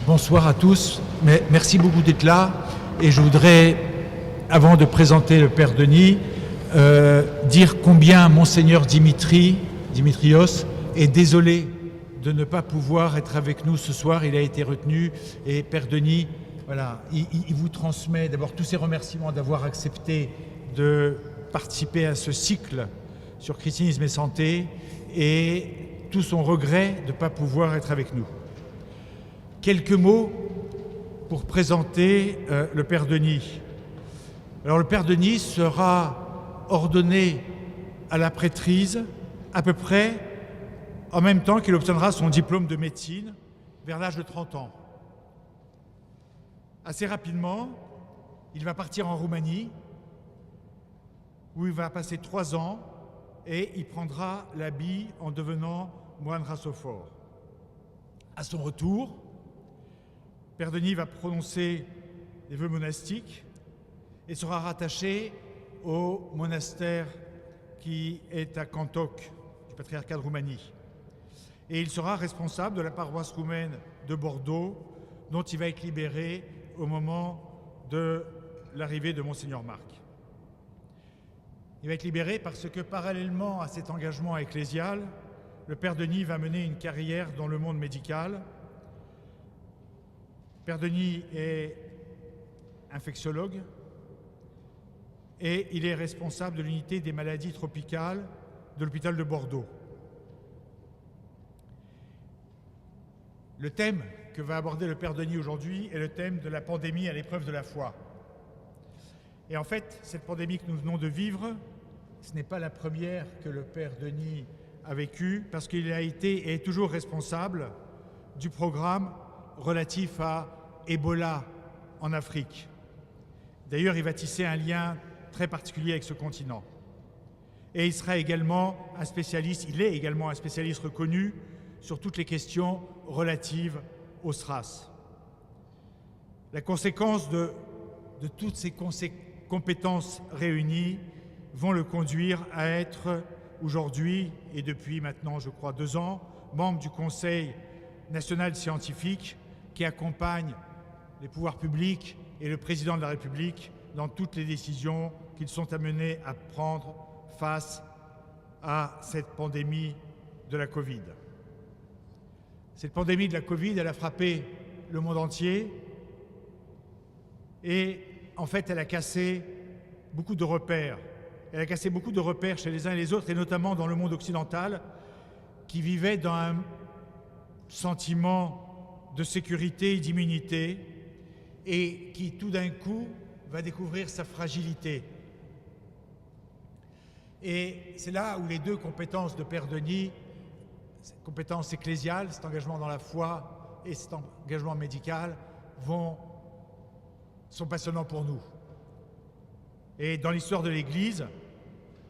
Bonsoir à tous, merci beaucoup d'être là. Et je voudrais, avant de présenter le Père Denis, dire combien Monseigneur Dimitrios est désolé de ne pas pouvoir être avec nous ce soir. Il a été retenu et Père Denis, voilà, il vous transmet d'abord tous ses remerciements d'avoir accepté de participer à ce cycle sur christianisme et santé et tout son regret de ne pas pouvoir être avec nous. Quelques mots pour présenter le Père Denis. Alors le Père Denis sera ordonné à la prêtrise à peu près en même temps qu'il obtiendra son diplôme de médecine vers l'âge de 30 ans. Assez rapidement, il va partir en Roumanie où il va passer 3 ans et il prendra l'habit en devenant moine rassophore. À son retour, Père Denis va prononcer des vœux monastiques et sera rattaché au monastère qui est à Cantocque, du patriarcat de Roumanie. Et il sera responsable de la paroisse roumaine de Bordeaux, dont il va être libéré au moment de l'arrivée de Monseigneur Marc. Il va être libéré parce que, parallèlement à cet engagement ecclésial, le Père Denis va mener une carrière dans le monde médical. Père Denis est infectiologue et il est responsable de l'unité des maladies tropicales de l'hôpital de Bordeaux. Le thème que va aborder le Père Denis aujourd'hui est le thème de la pandémie à l'épreuve de la foi. Et en fait, cette pandémie que nous venons de vivre, ce n'est pas la première que le Père Denis a vécue, parce qu'il a été et est toujours responsable du programme relatif à Ebola en Afrique. D'ailleurs, il va tisser un lien très particulier avec ce continent. Et il sera également un spécialiste, il est également un spécialiste reconnu sur toutes les questions relatives au SRAS. La conséquence de toutes ces compétences réunies vont le conduire à être aujourd'hui, et depuis maintenant, je crois, 2 ans, membre du Conseil national scientifique qui accompagne les pouvoirs publics et le président de la République dans toutes les décisions qu'ils sont amenés à prendre face à cette pandémie de la Covid. Cette pandémie de la Covid, elle a frappé le monde entier et en fait, elle a cassé beaucoup de repères. Elle a cassé beaucoup de repères chez les uns et les autres, et notamment dans le monde occidental, qui vivait dans un sentiment de sécurité et d'immunité, et qui tout d'un coup va découvrir sa fragilité. Et c'est là où les 2 compétences de Père Denis, cette compétence ecclésiale, cet engagement dans la foi et cet engagement médical, sont passionnants pour nous. Et dans l'histoire de l'Église,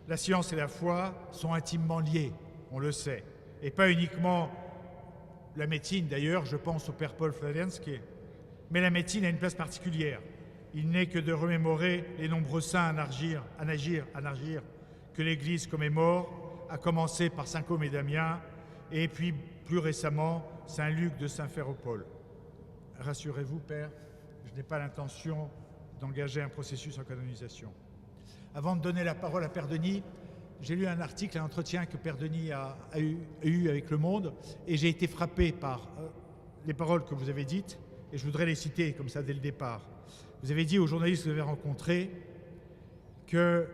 la science et la foi sont intimement liées, on le sait. Et pas uniquement la médecine, d'ailleurs, je pense au Père Paul Flavianski, mais la médecine a une place particulière. Il n'est que de remémorer les nombreux saints à Nagir, que l'Église commémore, à commencer par Saint Côme et Damien, et puis plus récemment, Saint Luc de Saint-Phéropole. Rassurez-vous, Père, je n'ai pas l'intention d'engager un processus en canonisation. Avant de donner la parole à Père Denis, j'ai lu un article, un entretien que Père Denis a eu avec Le Monde, et j'ai été frappé par les paroles que vous avez dites, et je voudrais les citer comme ça dès le départ. Vous avez dit aux journalistes que vous avez rencontrés que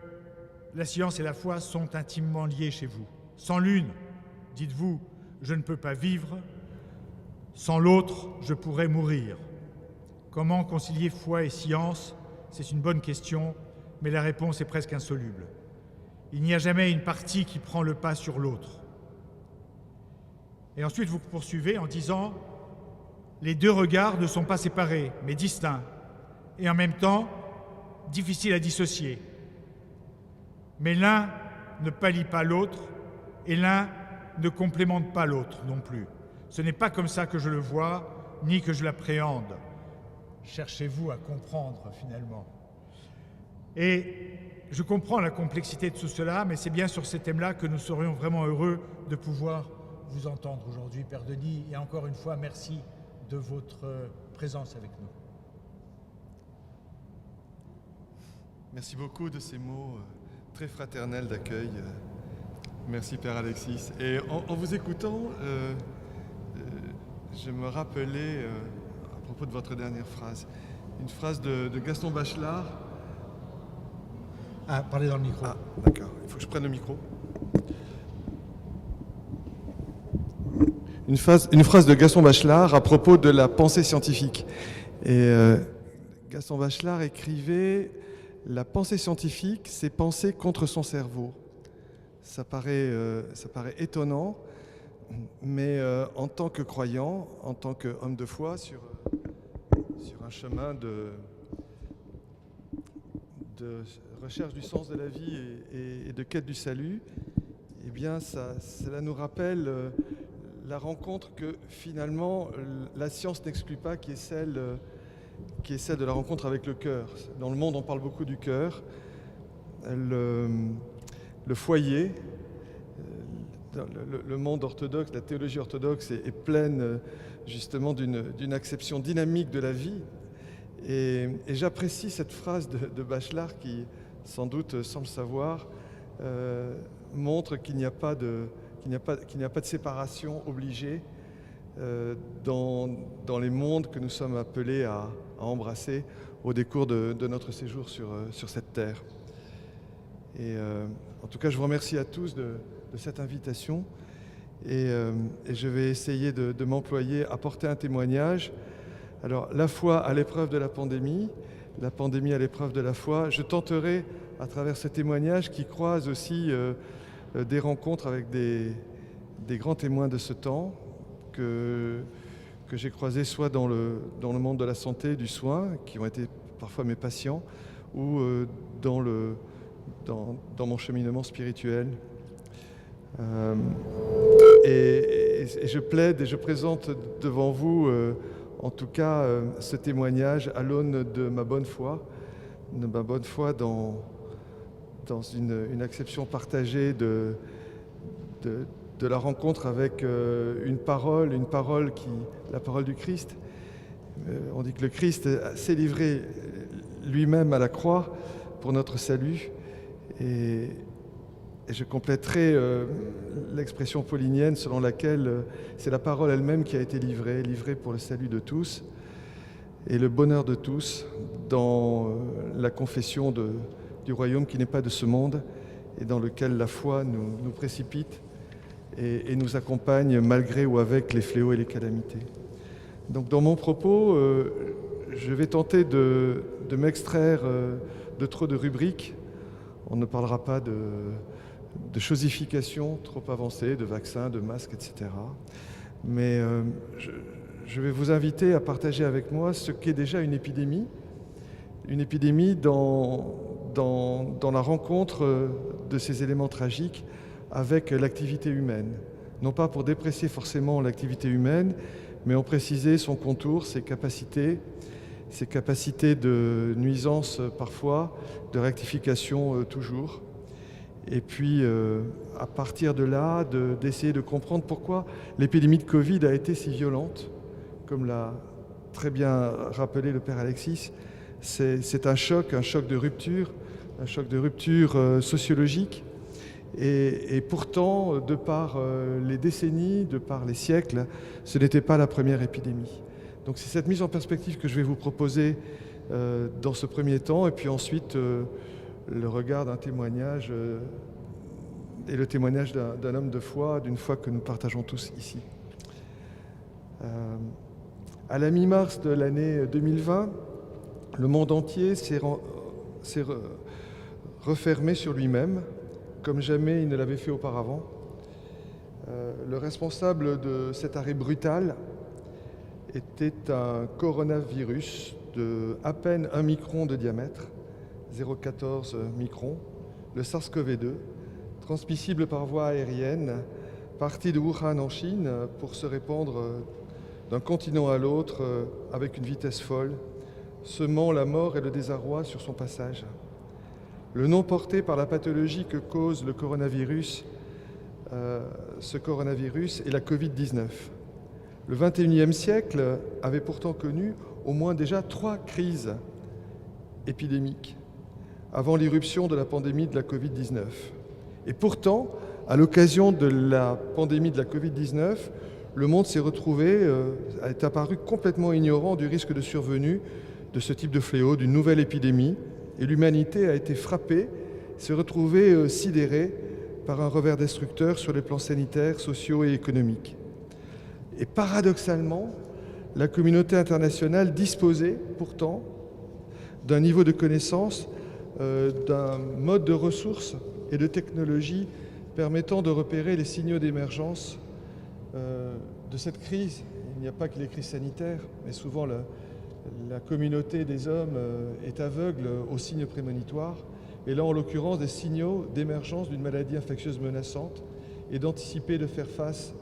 la science et la foi sont intimement liées chez vous. Sans l'une, dites-vous, je ne peux pas vivre, sans l'autre, je pourrais mourir. Comment concilier foi et science? C'est une bonne question, mais la réponse est presque insoluble. Il n'y a jamais une partie qui prend le pas sur l'autre. Et ensuite, vous poursuivez en disant « Les 2 regards ne sont pas séparés, mais distincts, et en même temps, difficiles à dissocier. Mais l'un ne pallie pas l'autre, et l'un ne complémente pas l'autre non plus. Ce n'est pas comme ça que je le vois, ni que je l'appréhende. » Cherchez-vous à comprendre, finalement. Et je comprends la complexité de tout cela, mais c'est bien sur ces thèmes-là que nous serions vraiment heureux de pouvoir vous entendre aujourd'hui, Père Denis. Et encore une fois, merci de votre présence avec nous. Merci beaucoup de ces mots très fraternels d'accueil. Merci Père Alexis. Et en vous écoutant, je me rappelais, à propos de votre dernière phrase, une phrase de Gaston Bachelard. Ah, parlez dans le micro. Ah, d'accord. Il faut que je prenne le micro. Une phrase de Gaston Bachelard à propos de la pensée scientifique. Et Gaston Bachelard écrivait « La pensée scientifique, c'est penser contre son cerveau ». Ça paraît étonnant, mais en tant que croyant, en tant qu'homme de foi, sur un chemin de recherche du sens de la vie et de quête du salut, eh bien, cela nous rappelle la rencontre que finalement la science n'exclut pas, qui est celle de la rencontre avec le cœur. Dans le monde, on parle beaucoup du cœur. Le foyer, le monde orthodoxe, la théologie orthodoxe est pleine justement d'une acception dynamique de la vie. Et j'apprécie cette phrase de Bachelard qui, sans doute, sans le savoir, montre qu'il n'y a pas de séparation obligée dans les mondes que nous sommes appelés à embrasser au décours de notre séjour sur cette terre. Et en tout cas, je vous remercie à tous de cette invitation et je vais essayer de m'employer à porter un témoignage. Alors, la foi à l'épreuve de la pandémie à l'épreuve de la foi. Je tenterai, à travers ce témoignage qui croise aussi des rencontres avec des grands témoins de ce temps que j'ai croisés soit dans le monde de la santé, du soin, qui ont été parfois mes patients, ou dans mon cheminement spirituel. Et je plaide et je présente devant vous, en tout cas, ce témoignage à l'aune de ma bonne foi dans une acception partagée de la rencontre avec une parole la parole du Christ. On dit que le Christ s'est livré lui-même à la croix pour notre salut. Et je compléterai l'expression paulinienne selon laquelle c'est la parole elle-même qui a été livrée pour le salut de tous et le bonheur de tous dans la confession du royaume qui n'est pas de ce monde et dans lequel la foi nous précipite et nous accompagne malgré ou avec les fléaux et les calamités. Donc dans mon propos, je vais tenter de m'extraire de trop de rubriques. On ne parlera pas de chosification trop avancée, de vaccins, de masques, etc. Mais je vais vous inviter à partager avec moi ce qu'est déjà une épidémie dans la rencontre de ces éléments tragiques avec l'activité humaine. Non pas pour déprécier forcément l'activité humaine, mais en préciser son contour, ses capacités de nuisance parfois, de rectification toujours. Et puis, à partir de là, d'essayer de comprendre pourquoi l'épidémie de Covid a été si violente. Comme l'a très bien rappelé le Père Alexis, c'est un choc de rupture, sociologique. Et pourtant, de par les décennies, de par les siècles, ce n'était pas la première épidémie. Donc c'est cette mise en perspective que je vais vous proposer dans ce premier temps, et puis ensuite le regard d'un témoignage et le témoignage d'un homme de foi, d'une foi que nous partageons tous ici. À la mi-mars de l'année 2020, le monde entier s'est refermé sur lui-même, comme jamais il ne l'avait fait auparavant. Le responsable de cet arrêt brutal était un coronavirus de à peine 1 micron de diamètre, 0,14 microns, le SARS-CoV-2, transmissible par voie aérienne, parti de Wuhan en Chine pour se répandre d'un continent à l'autre avec une vitesse folle, semant la mort et le désarroi sur son passage. Le nom porté par la pathologie que cause le coronavirus, ce coronavirus est la Covid-19. Le XXIe siècle avait pourtant connu au moins déjà 3 crises épidémiques avant l'irruption de la pandémie de la Covid-19. Et pourtant, à l'occasion de la pandémie de la Covid-19, le monde s'est retrouvé, est apparu complètement ignorant du risque de survenue de ce type de fléau, d'une nouvelle épidémie, et l'humanité a été frappée, s'est retrouvée sidérée par un revers destructeur sur les plans sanitaires, sociaux et économiques. Et paradoxalement, la communauté internationale disposait pourtant d'un niveau de connaissance, d'un mode de ressources et de technologie permettant de repérer les signaux d'émergence de cette crise. Il n'y a pas que les crises sanitaires, mais souvent la communauté des hommes est aveugle aux signes prémonitoires, et là en l'occurrence des signaux d'émergence d'une maladie infectieuse menaçante et d'anticiper de faire face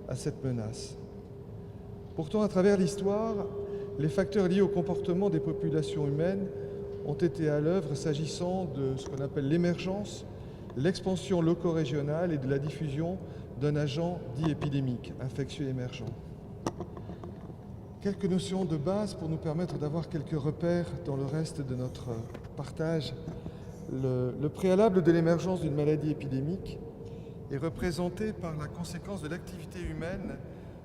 à cette menace. Pourtant, à travers l'histoire, les facteurs liés au comportement des populations humaines ont été à l'œuvre s'agissant de ce qu'on appelle l'émergence, l'expansion loco-régionale et de la diffusion d'un agent dit épidémique, infectieux émergent. Quelques notions de base pour nous permettre d'avoir quelques repères dans le reste de notre partage. Le préalable de l'émergence d'une maladie épidémique est représenté par la conséquence de l'activité humaine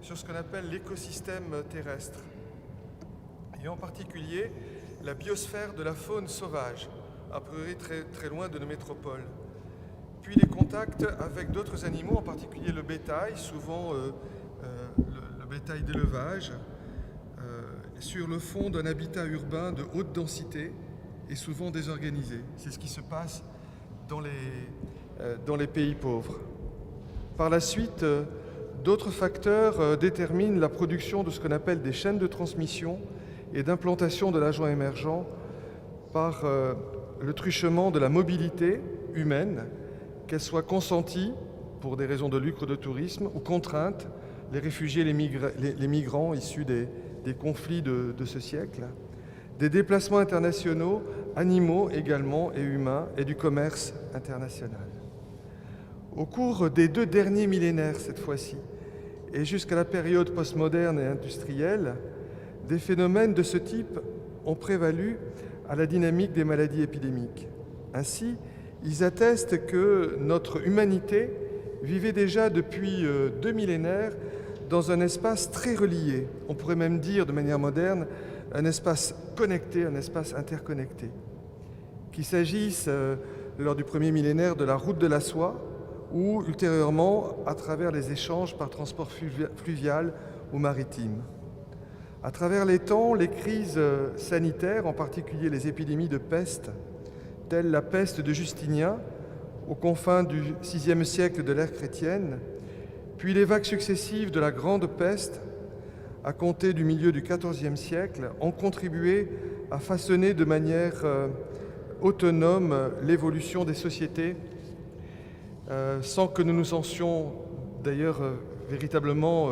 sur ce qu'on appelle l'écosystème terrestre, et en particulier la biosphère de la faune sauvage, a priori très loin de nos métropoles. Puis les contacts avec d'autres animaux, en particulier le bétail, souvent le bétail d'élevage, sur le fond d'un habitat urbain de haute densité et souvent désorganisé. C'est ce qui se passe dans les pays pauvres. Par la suite, d'autres facteurs déterminent la production de ce qu'on appelle des chaînes de transmission et d'implantation de l'agent émergent par le truchement de la mobilité humaine, qu'elle soit consentie pour des raisons de lucre de tourisme ou contrainte, les réfugiés, les migrants issus des conflits de ce siècle, des déplacements internationaux, animaux également et humains, et du commerce international. Au cours des 2 derniers millénaires cette fois-ci, et jusqu'à la période postmoderne et industrielle, des phénomènes de ce type ont prévalu à la dynamique des maladies épidémiques. Ainsi, ils attestent que notre humanité vivait déjà depuis 2 millénaires dans un espace très relié, on pourrait même dire de manière moderne, un espace connecté, un espace interconnecté. Qu'il s'agisse lors du premier millénaire de la route de la soie ou ultérieurement à travers les échanges par transport fluvial ou maritime. À travers les temps, les crises sanitaires, en particulier les épidémies de peste, telle la peste de Justinien, aux confins du VIe siècle de l'ère chrétienne, puis les vagues successives de la Grande Peste, à compter du milieu du XIVe siècle, ont contribué à façonner de manière autonome l'évolution des sociétés, sans que nous nous en soyons d'ailleurs véritablement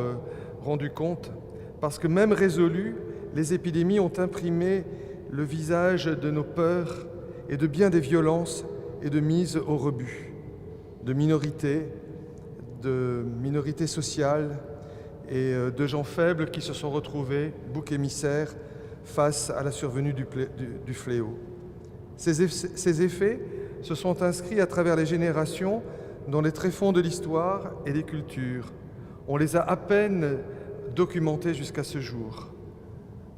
rendus compte, parce que même résolues, les épidémies ont imprimé le visage de nos peurs et de bien des violences et de mise au rebut, de minorités sociales et de gens faibles qui se sont retrouvés, boucs émissaires, face à la survenue du fléau. Ces effets se sont inscrits à travers les générations dans les tréfonds de l'histoire et des cultures. On les a à peine documentés jusqu'à ce jour.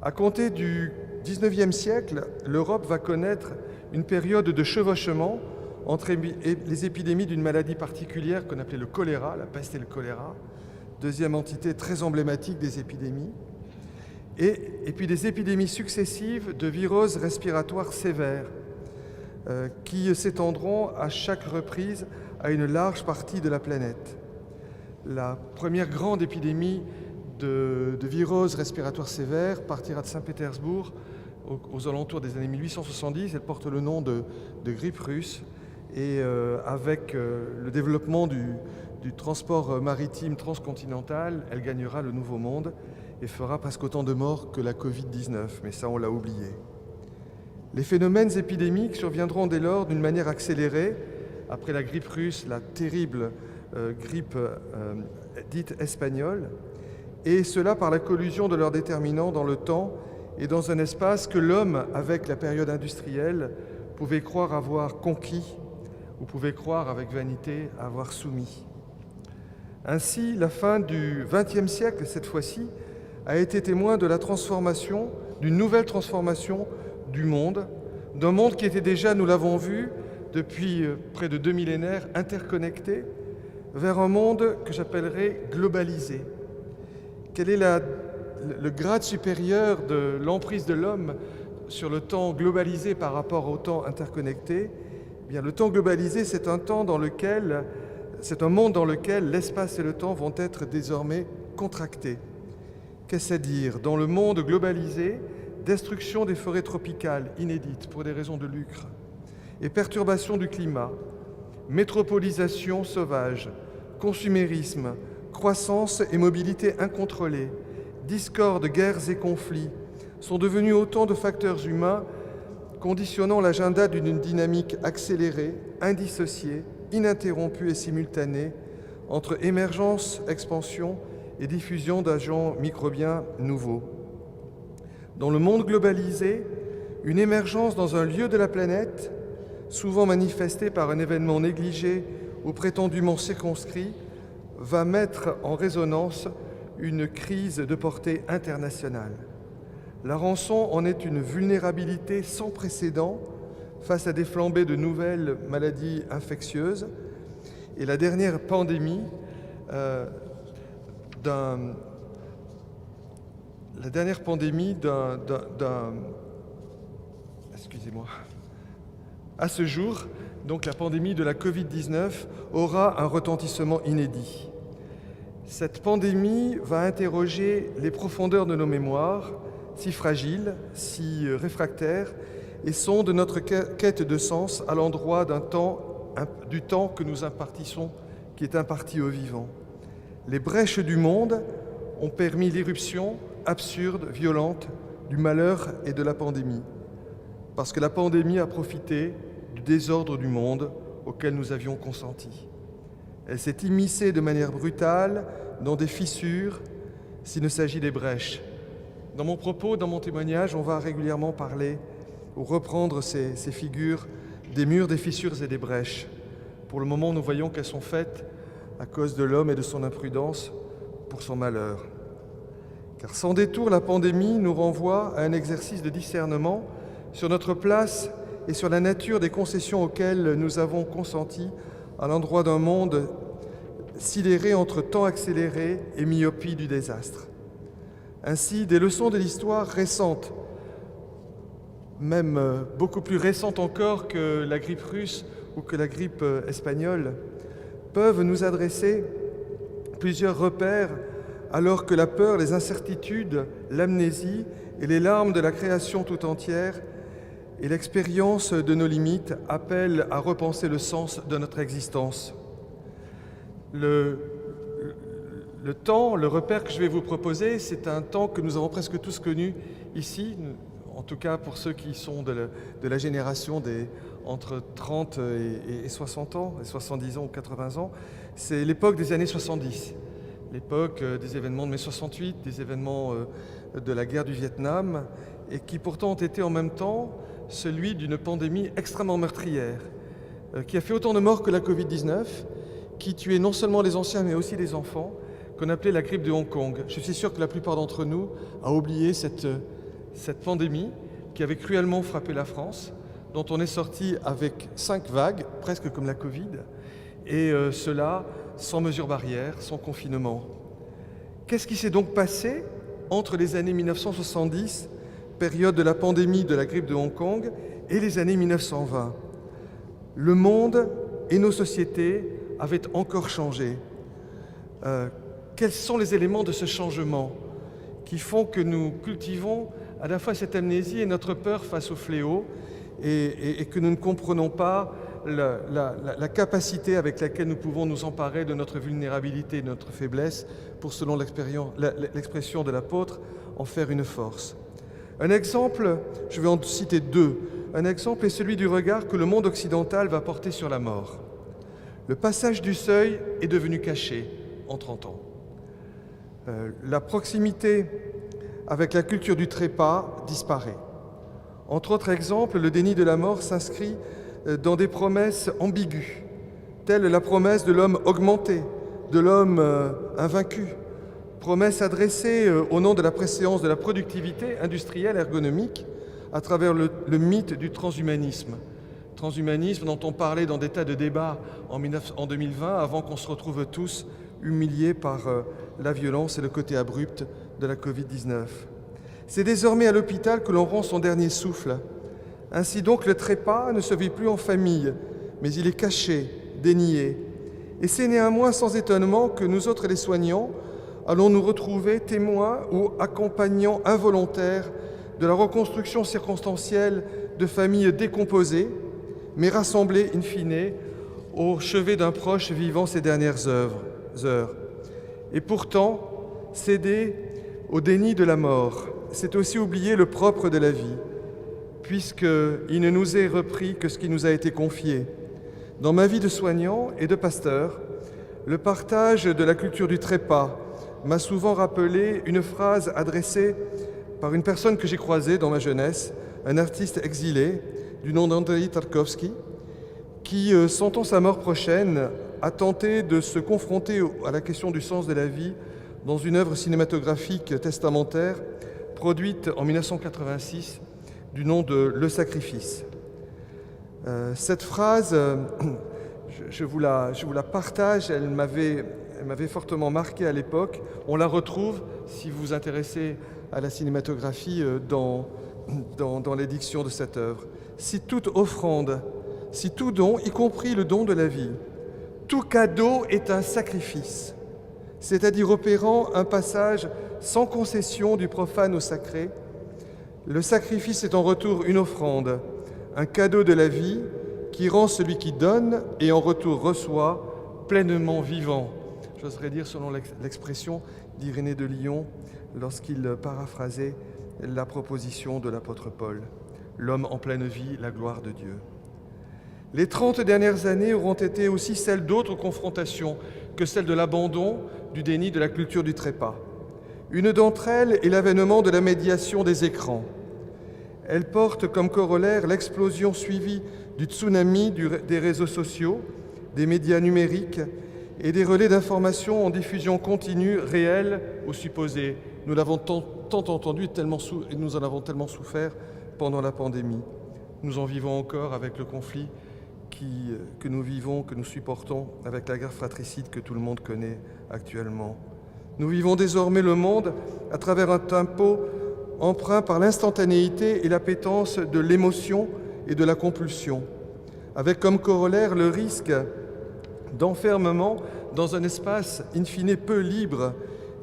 À compter du XIXe siècle, l'Europe va connaître une période de chevauchement entre les épidémies d'une maladie particulière qu'on appelait le choléra, la peste et le choléra, deuxième entité très emblématique des épidémies, et puis des épidémies successives de viroses respiratoires sévères qui s'étendront à chaque reprise à une large partie de la planète. La première grande épidémie de virose respiratoire sévère partira de Saint-Pétersbourg aux alentours des années 1870. Elle porte le nom de grippe russe. Et avec le développement du transport maritime transcontinental, elle gagnera le Nouveau Monde et fera presque autant de morts que la Covid-19, mais ça on l'a oublié. Les phénomènes épidémiques surviendront dès lors d'une manière accélérée, après la grippe russe, la terrible grippe dite espagnole, et cela par la collusion de leurs déterminants dans le temps et dans un espace que l'homme, avec la période industrielle, pouvait croire avoir conquis ou pouvait croire avec vanité avoir soumis. Ainsi, la fin du XXe siècle, cette fois-ci, a été témoin de la transformation, d'une nouvelle transformation du monde, d'un monde qui était déjà, nous l'avons vu, depuis près de 2 millénaires, interconnecté, vers un monde que j'appellerais globalisé. Quel est le grade supérieur de l'emprise de l'homme sur le temps globalisé par rapport au temps interconnecté? Eh bien, le temps globalisé, c'est un monde dans lequel l'espace et le temps vont être désormais contractés. Qu'est-ce à dire? Dans le monde globalisé, destruction des forêts tropicales inédites pour des raisons de lucre et perturbation du climat, métropolisation sauvage, consumérisme, croissance et mobilité incontrôlée, discorde, guerres et conflits sont devenus autant de facteurs humains conditionnant l'agenda d'une dynamique accélérée, indissociée, ininterrompue et simultanée entre émergence, expansion et diffusion d'agents microbiens nouveaux. Dans le monde globalisé, une émergence dans un lieu de la planète, souvent manifestée par un événement négligé ou prétendument circonscrit, va mettre en résonance une crise de portée internationale. La rançon en est une vulnérabilité sans précédent face à des flambées de nouvelles maladies infectieuses et la dernière pandémie à ce jour, donc la pandémie de la Covid-19 aura un retentissement inédit. Cette pandémie va interroger les profondeurs de nos mémoires, si fragiles, si réfractaires, et sonde notre quête de sens à l'endroit du temps que nous impartissons, qui est imparti aux vivants. Les brèches du monde ont permis l'irruption absurde, violente, du malheur et de la pandémie, parce que la pandémie a profité du désordre du monde auquel nous avions consenti. Elle s'est immiscée de manière brutale dans des fissures s'il ne s'agit des brèches. Dans mon propos, dans mon témoignage, on va régulièrement parler ou reprendre ces figures des murs, des fissures et des brèches. Pour le moment, nous voyons qu'elles sont faites à cause de l'homme et de son imprudence pour son malheur. Car sans détour, la pandémie nous renvoie à un exercice de discernement sur notre place et sur la nature des concessions auxquelles nous avons consenti à l'endroit d'un monde sidéré entre temps accéléré et myopie du désastre. Ainsi, des leçons de l'histoire récente, même beaucoup plus récentes encore que la grippe russe ou que la grippe espagnole, peuvent nous adresser plusieurs repères alors que la peur, les incertitudes, l'amnésie et les larmes de la création tout entière et l'expérience de nos limites appellent à repenser le sens de notre existence. Le temps, le repère que je vais vous proposer, c'est un temps que nous avons presque tous connu ici, en tout cas pour ceux qui sont de la génération entre 30 et 60 ans, et 70 ans ou 80 ans. C'est l'époque des années 70, l'époque des événements de mai 68, des événements de la guerre du Vietnam, et qui pourtant ont été en même temps celui d'une pandémie extrêmement meurtrière, qui a fait autant de morts que la Covid-19, qui tuait non seulement les anciens mais aussi les enfants, qu'on appelait la grippe de Hong Kong. Je suis sûr que la plupart d'entre nous a oublié cette pandémie qui avait cruellement frappé la France, dont on est sorti avec 5 vagues, presque comme la Covid, et cela sans mesures barrières, sans confinement. Qu'est-ce qui s'est donc passé entre les années 1970, période de la pandémie de la grippe de Hong Kong, et les années 1920? Le monde et nos sociétés avaient encore changé. Quels sont les éléments de ce changement qui font que nous cultivons à la fois cette amnésie et notre peur face au fléau et que nous ne comprenons pas la capacité avec laquelle nous pouvons nous emparer de notre vulnérabilité et de notre faiblesse pour, selon l'expression de l'apôtre, en faire une force. Un exemple, je vais en citer 2. Un exemple est celui du regard que le monde occidental va porter sur la mort. Le passage du seuil est devenu caché en 30 ans. La proximité avec la culture du trépas disparaît. Entre autres exemples, le déni de la mort s'inscrit dans des promesses ambiguës, telles la promesse de l'homme augmenté, de l'homme invaincu, promesse adressée au nom de la préséance de la productivité industrielle ergonomique à travers le mythe du transhumanisme. Transhumanisme dont on parlait dans des tas de débats en 2020 avant qu'on se retrouve tous humiliés par la violence et le côté abrupt de la Covid-19. C'est désormais à l'hôpital que l'on rend son dernier souffle. Ainsi donc, le trépas ne se vit plus en famille, mais il est caché, dénié. Et c'est néanmoins sans étonnement que nous autres, les soignants, allons nous retrouver témoins ou accompagnants involontaires de la reconstruction circonstancielle de familles décomposées, mais rassemblées in fine au chevet d'un proche vivant ses dernières heures. Et pourtant, céder au déni de la mort, c'est aussi oublier le propre de la vie, puisqu'il ne nous est repris que ce qui nous a été confié. Dans ma vie de soignant et de pasteur, le partage de la culture du trépas m'a souvent rappelé une phrase adressée par une personne que j'ai croisée dans ma jeunesse, un artiste exilé du nom d'Andrei Tarkovsky, qui, sentant sa mort prochaine, a tenté de se confronter à la question du sens de la vie dans une œuvre cinématographique testamentaire produite en 1986 du nom de « Le sacrifice ». Cette phrase, je vous la partage, elle m'avait fortement marqué à l'époque. On la retrouve, si vous vous intéressez à la cinématographie, dans l'édiction de cette œuvre. Si toute offrande, si tout don, y compris le don de la vie, tout cadeau est un sacrifice, c'est-à-dire opérant un passage sans concession du profane au sacré, le sacrifice est en retour une offrande, un cadeau de la vie qui rend celui qui donne et en retour reçoit pleinement vivant. J'oserais dire selon l'expression d'Irénée de Lyon lorsqu'il paraphrasait la proposition de l'apôtre Paul. L'homme en pleine vie, la gloire de Dieu. Les 30 dernières années auront été aussi celles d'autres confrontations que celle de l'abandon, du déni de la culture du trépas. Une d'entre elles est l'avènement de la médiation des écrans. Elle porte comme corollaire l'explosion suivie du tsunami des réseaux sociaux, des médias numériques et des relais d'information en diffusion continue, réelle ou supposée. Nous l'avons tant entendu et nous en avons tellement souffert pendant la pandémie. Nous en vivons encore avec le conflit que nous vivons, que nous supportons, avec la guerre fratricide que tout le monde connaît actuellement. Nous vivons désormais le monde à travers un tempo empreint par l'instantanéité et l'appétence de l'émotion et de la compulsion, avec comme corollaire le risque d'enfermement dans un espace in fine peu libre,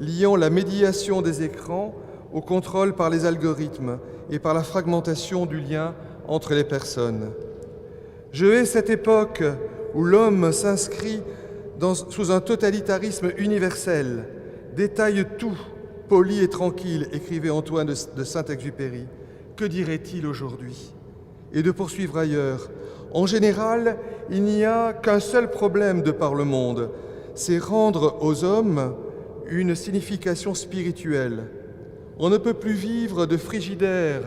liant la médiation des écrans au contrôle par les algorithmes et par la fragmentation du lien entre les personnes. Je hais cette époque où l'homme s'inscrit sous un totalitarisme universel, détaille tout, poli et tranquille, écrivait Antoine de Saint-Exupéry. Que dirait-il aujourd'hui? Et de poursuivre ailleurs. En général, il n'y a qu'un seul problème de par le monde, c'est rendre aux hommes une signification spirituelle. On ne peut plus vivre de frigidaire,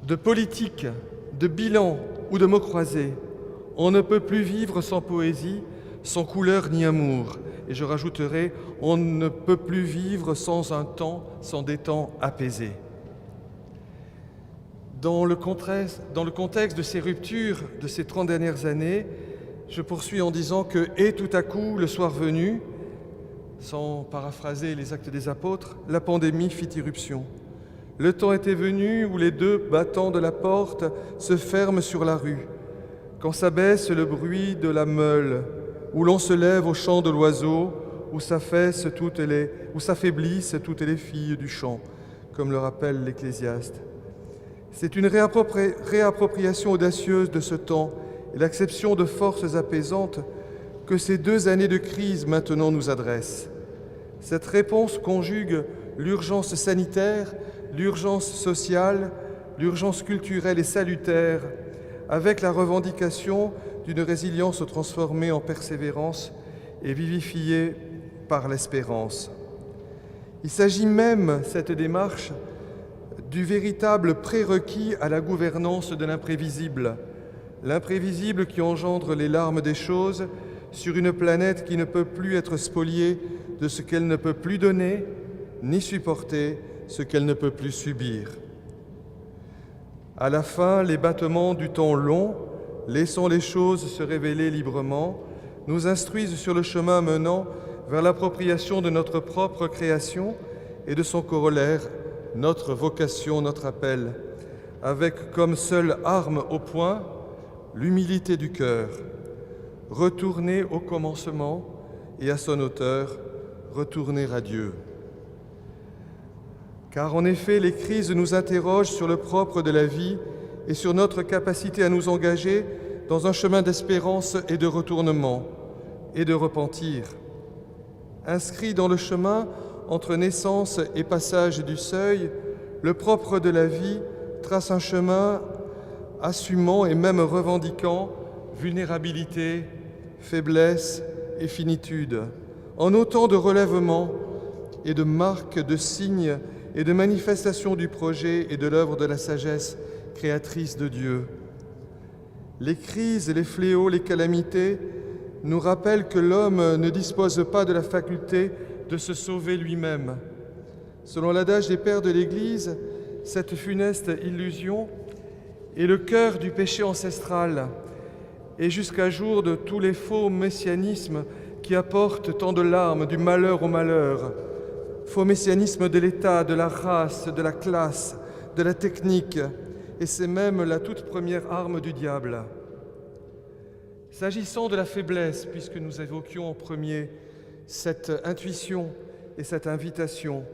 de politique, de bilan ou de mots croisés. On ne peut plus vivre sans poésie, sans couleur ni amour. Et je rajouterai, on ne peut plus vivre sans des temps apaisés. Dans le contexte de ces ruptures de ces 30 dernières années, je poursuis en disant que, et tout à coup, le soir venu, sans paraphraser les Actes des Apôtres, la pandémie fit irruption. Le temps était venu où les deux battants de la porte se ferment sur la rue, quand s'abaisse le bruit de la meule, où l'on se lève au chant de l'oiseau, où s'affaiblissent toutes les filles du champ, comme le rappelle l'Ecclésiaste. C'est une réappropriation audacieuse de ce temps et l'acception de forces apaisantes que ces 2 années de crise maintenant nous adressent. Cette réponse conjugue l'urgence sanitaire, l'urgence sociale, l'urgence culturelle et salutaire, avec la revendication d'une résilience transformée en persévérance et vivifiée par l'espérance. Il s'agit même, cette démarche, du véritable prérequis à la gouvernance de l'imprévisible qui engendre les larmes des choses sur une planète qui ne peut plus être spoliée de ce qu'elle ne peut plus donner, ni supporter ce qu'elle ne peut plus subir. À la fin, les battements du temps long, laissant les choses se révéler librement, nous instruisent sur le chemin menant vers l'appropriation de notre propre création et de son corollaire, notre vocation, notre appel, avec comme seule arme au poing l'humilité du cœur, retourner au commencement et à son auteur, retourner à Dieu. Car en effet, les crises nous interrogent sur le propre de la vie et sur notre capacité à nous engager dans un chemin d'espérance et de retournement et de repentir. Inscrit dans le chemin entre naissance et passage du seuil, le propre de la vie trace un chemin assumant et même revendiquant vulnérabilité, faiblesse et finitude, en autant de relèvements et de marques, de signes et de manifestations du projet et de l'œuvre de la sagesse créatrice de Dieu. Les crises, les fléaux, les calamités nous rappellent que l'homme ne dispose pas de la faculté de se sauver lui-même. Selon l'adage des pères de l'Église, cette funeste illusion est le cœur du péché ancestral et jusqu'à jour de tous les faux messianismes qui apportent tant de larmes du malheur au malheur, faux messianisme de l'État, de la race, de la classe, de la technique, et c'est même la toute première arme du diable. S'agissant de la faiblesse, puisque nous évoquions en premier cette intuition et cette invitation,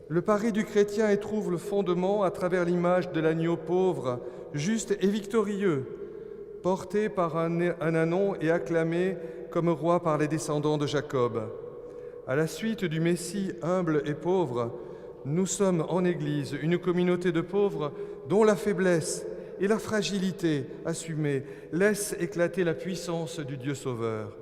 le pari du chrétien y trouve le fondement à travers l'image de l'agneau pauvre, juste et victorieux, porté par un ânon et acclamé comme roi par les descendants de Jacob. À la suite du Messie humble et pauvre, nous sommes en Église une communauté de pauvres dont la faiblesse et la fragilité assumée laissent éclater la puissance du Dieu Sauveur.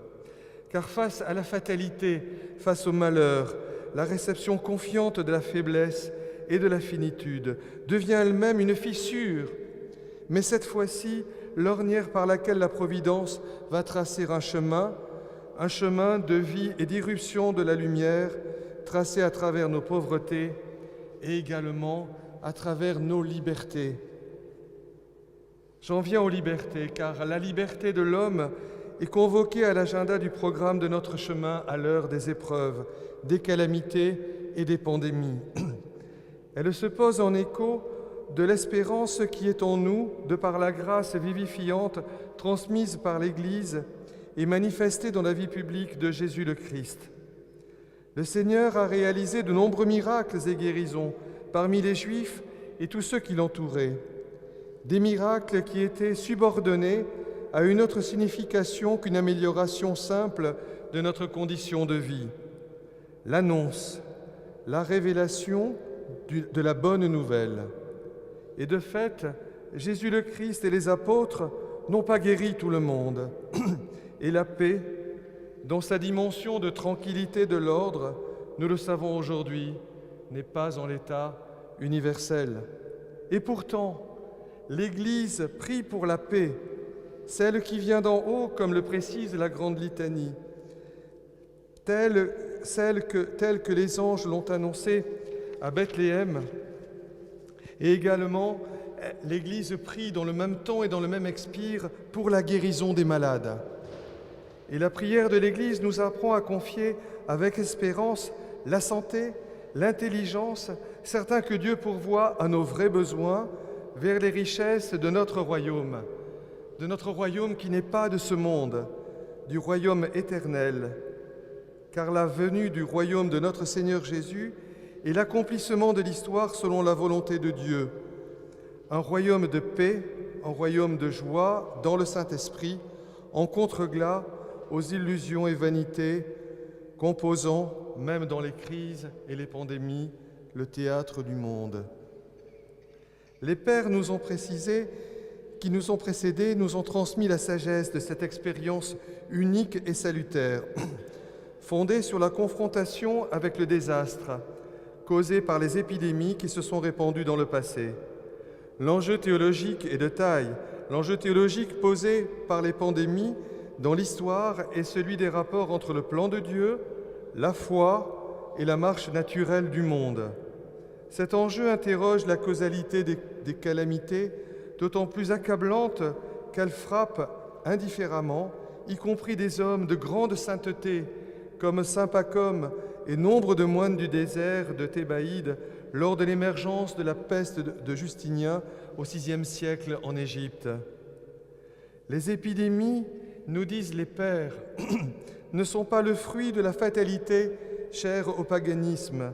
Car face à la fatalité, face au malheur, la réception confiante de la faiblesse et de la finitude devient elle-même une fissure, mais cette fois-ci, l'ornière par laquelle la Providence va tracer un chemin de vie et d'irruption de la lumière, tracé à travers nos pauvretés et également à travers nos libertés. J'en viens aux libertés, car la liberté de l'homme est convoquée à l'agenda du programme de notre chemin à l'heure des épreuves, des calamités et des pandémies. Elle se pose en écho de l'espérance qui est en nous, de par la grâce vivifiante transmise par l'Église et manifestée dans la vie publique de Jésus le Christ. Le Seigneur a réalisé de nombreux miracles et guérisons parmi les Juifs et tous ceux qui l'entouraient. Des miracles qui étaient subordonnés à une autre signification qu'une amélioration simple de notre condition de vie. L'annonce, la révélation de la bonne nouvelle. Et de fait, Jésus le Christ et les apôtres n'ont pas guéri tout le monde. Et la paix, dans sa dimension de tranquillité de l'ordre, nous le savons aujourd'hui, n'est pas en l'état universel. Et pourtant, l'Église prie pour la paix, celle qui vient d'en haut, comme le précise la Grande Litanie, telle que les anges l'ont annoncée à Bethléem. Et également, l'Église prie dans le même temps et dans le même expire pour la guérison des malades. Et la prière de l'Église nous apprend à confier avec espérance la santé, l'intelligence, certains que Dieu pourvoit à nos vrais besoins, vers les richesses de notre royaume qui n'est pas de ce monde, du royaume éternel. Car la venue du royaume de notre Seigneur Jésus est l'accomplissement de l'histoire selon la volonté de Dieu. Un royaume de paix, un royaume de joie dans le Saint-Esprit, en contre-glas aux illusions et vanités, composant, même dans les crises et les pandémies, le théâtre du monde. Les pères qui nous ont précédés, nous ont transmis la sagesse de cette expérience unique et salutaire. fondée sur la confrontation avec le désastre causé par les épidémies qui se sont répandues dans le passé. L'enjeu théologique est de taille. L'enjeu théologique posé par les pandémies dans l'histoire est celui des rapports entre le plan de Dieu, la foi et la marche naturelle du monde. Cet enjeu interroge la causalité des calamités, d'autant plus accablante qu'elles frappent indifféremment, y compris des hommes de grande sainteté, comme saint Pacôme et nombre de moines du désert de Thébaïde, lors de l'émergence de la peste de Justinien au VIe siècle en Égypte. Les épidémies, nous disent les pères, ne sont pas le fruit de la fatalité chère au paganisme,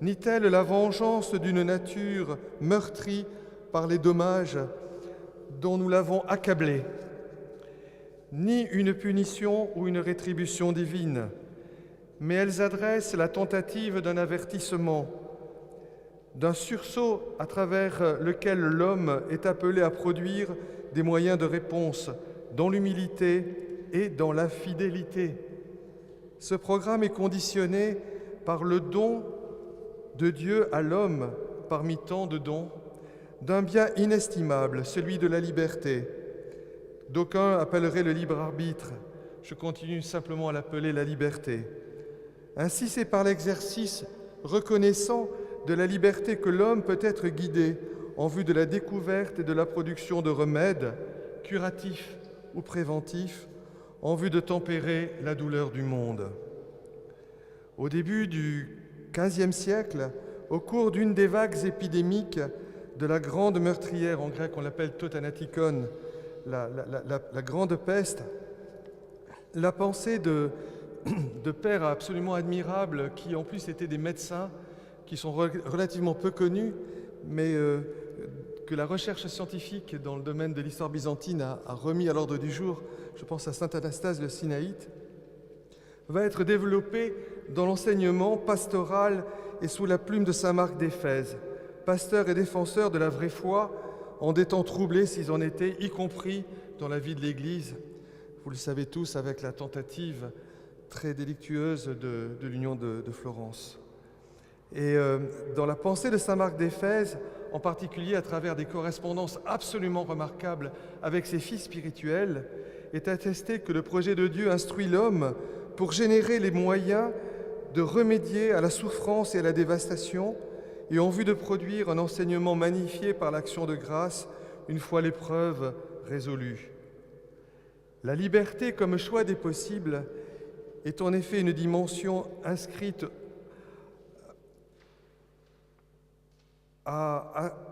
ni telle la vengeance d'une nature meurtrie par les dommages dont nous l'avons accablée, ni une punition ou une rétribution divine, mais elles adressent la tentative d'un avertissement, d'un sursaut à travers lequel l'homme est appelé à produire des moyens de réponse dans l'humilité et dans la fidélité. Ce programme est conditionné par le don de Dieu à l'homme, parmi tant de dons, d'un bien inestimable, celui de la liberté. D'aucuns appelleraient le libre arbitre. Je continue simplement à l'appeler la liberté. Ainsi, c'est par l'exercice reconnaissant de la liberté que l'homme peut être guidé en vue de la découverte et de la production de remèdes, curatifs ou préventifs, en vue de tempérer la douleur du monde. Au début du XVe siècle, au cours d'une des vagues épidémiques de la grande meurtrière, en grec on l'appelle το θανατικον, la grande peste, la pensée de pères absolument admirables qui en plus étaient des médecins, qui sont relativement peu connus, mais que la recherche scientifique dans le domaine de l'histoire byzantine a remis à l'ordre du jour, je pense à saint Anastase le Sinaïte, va être développée dans l'enseignement pastoral et sous la plume de saint Marc d'Éphèse, pasteur et défenseur de la vraie foi en des temps troublés s'ils en étaient, y compris dans la vie de l'Église. Vous le savez tous avec la tentative très délictueuse de l'union de Florence. Et dans la pensée de saint Marc d'Éphèse, en particulier à travers des correspondances absolument remarquables avec ses fils spirituels, est attesté que le projet de Dieu instruit l'homme pour générer les moyens de remédier à la souffrance et à la dévastation, et en vue de produire un enseignement magnifié par l'action de grâce une fois l'épreuve résolue. La liberté comme choix des possibles est en effet une dimension inscrite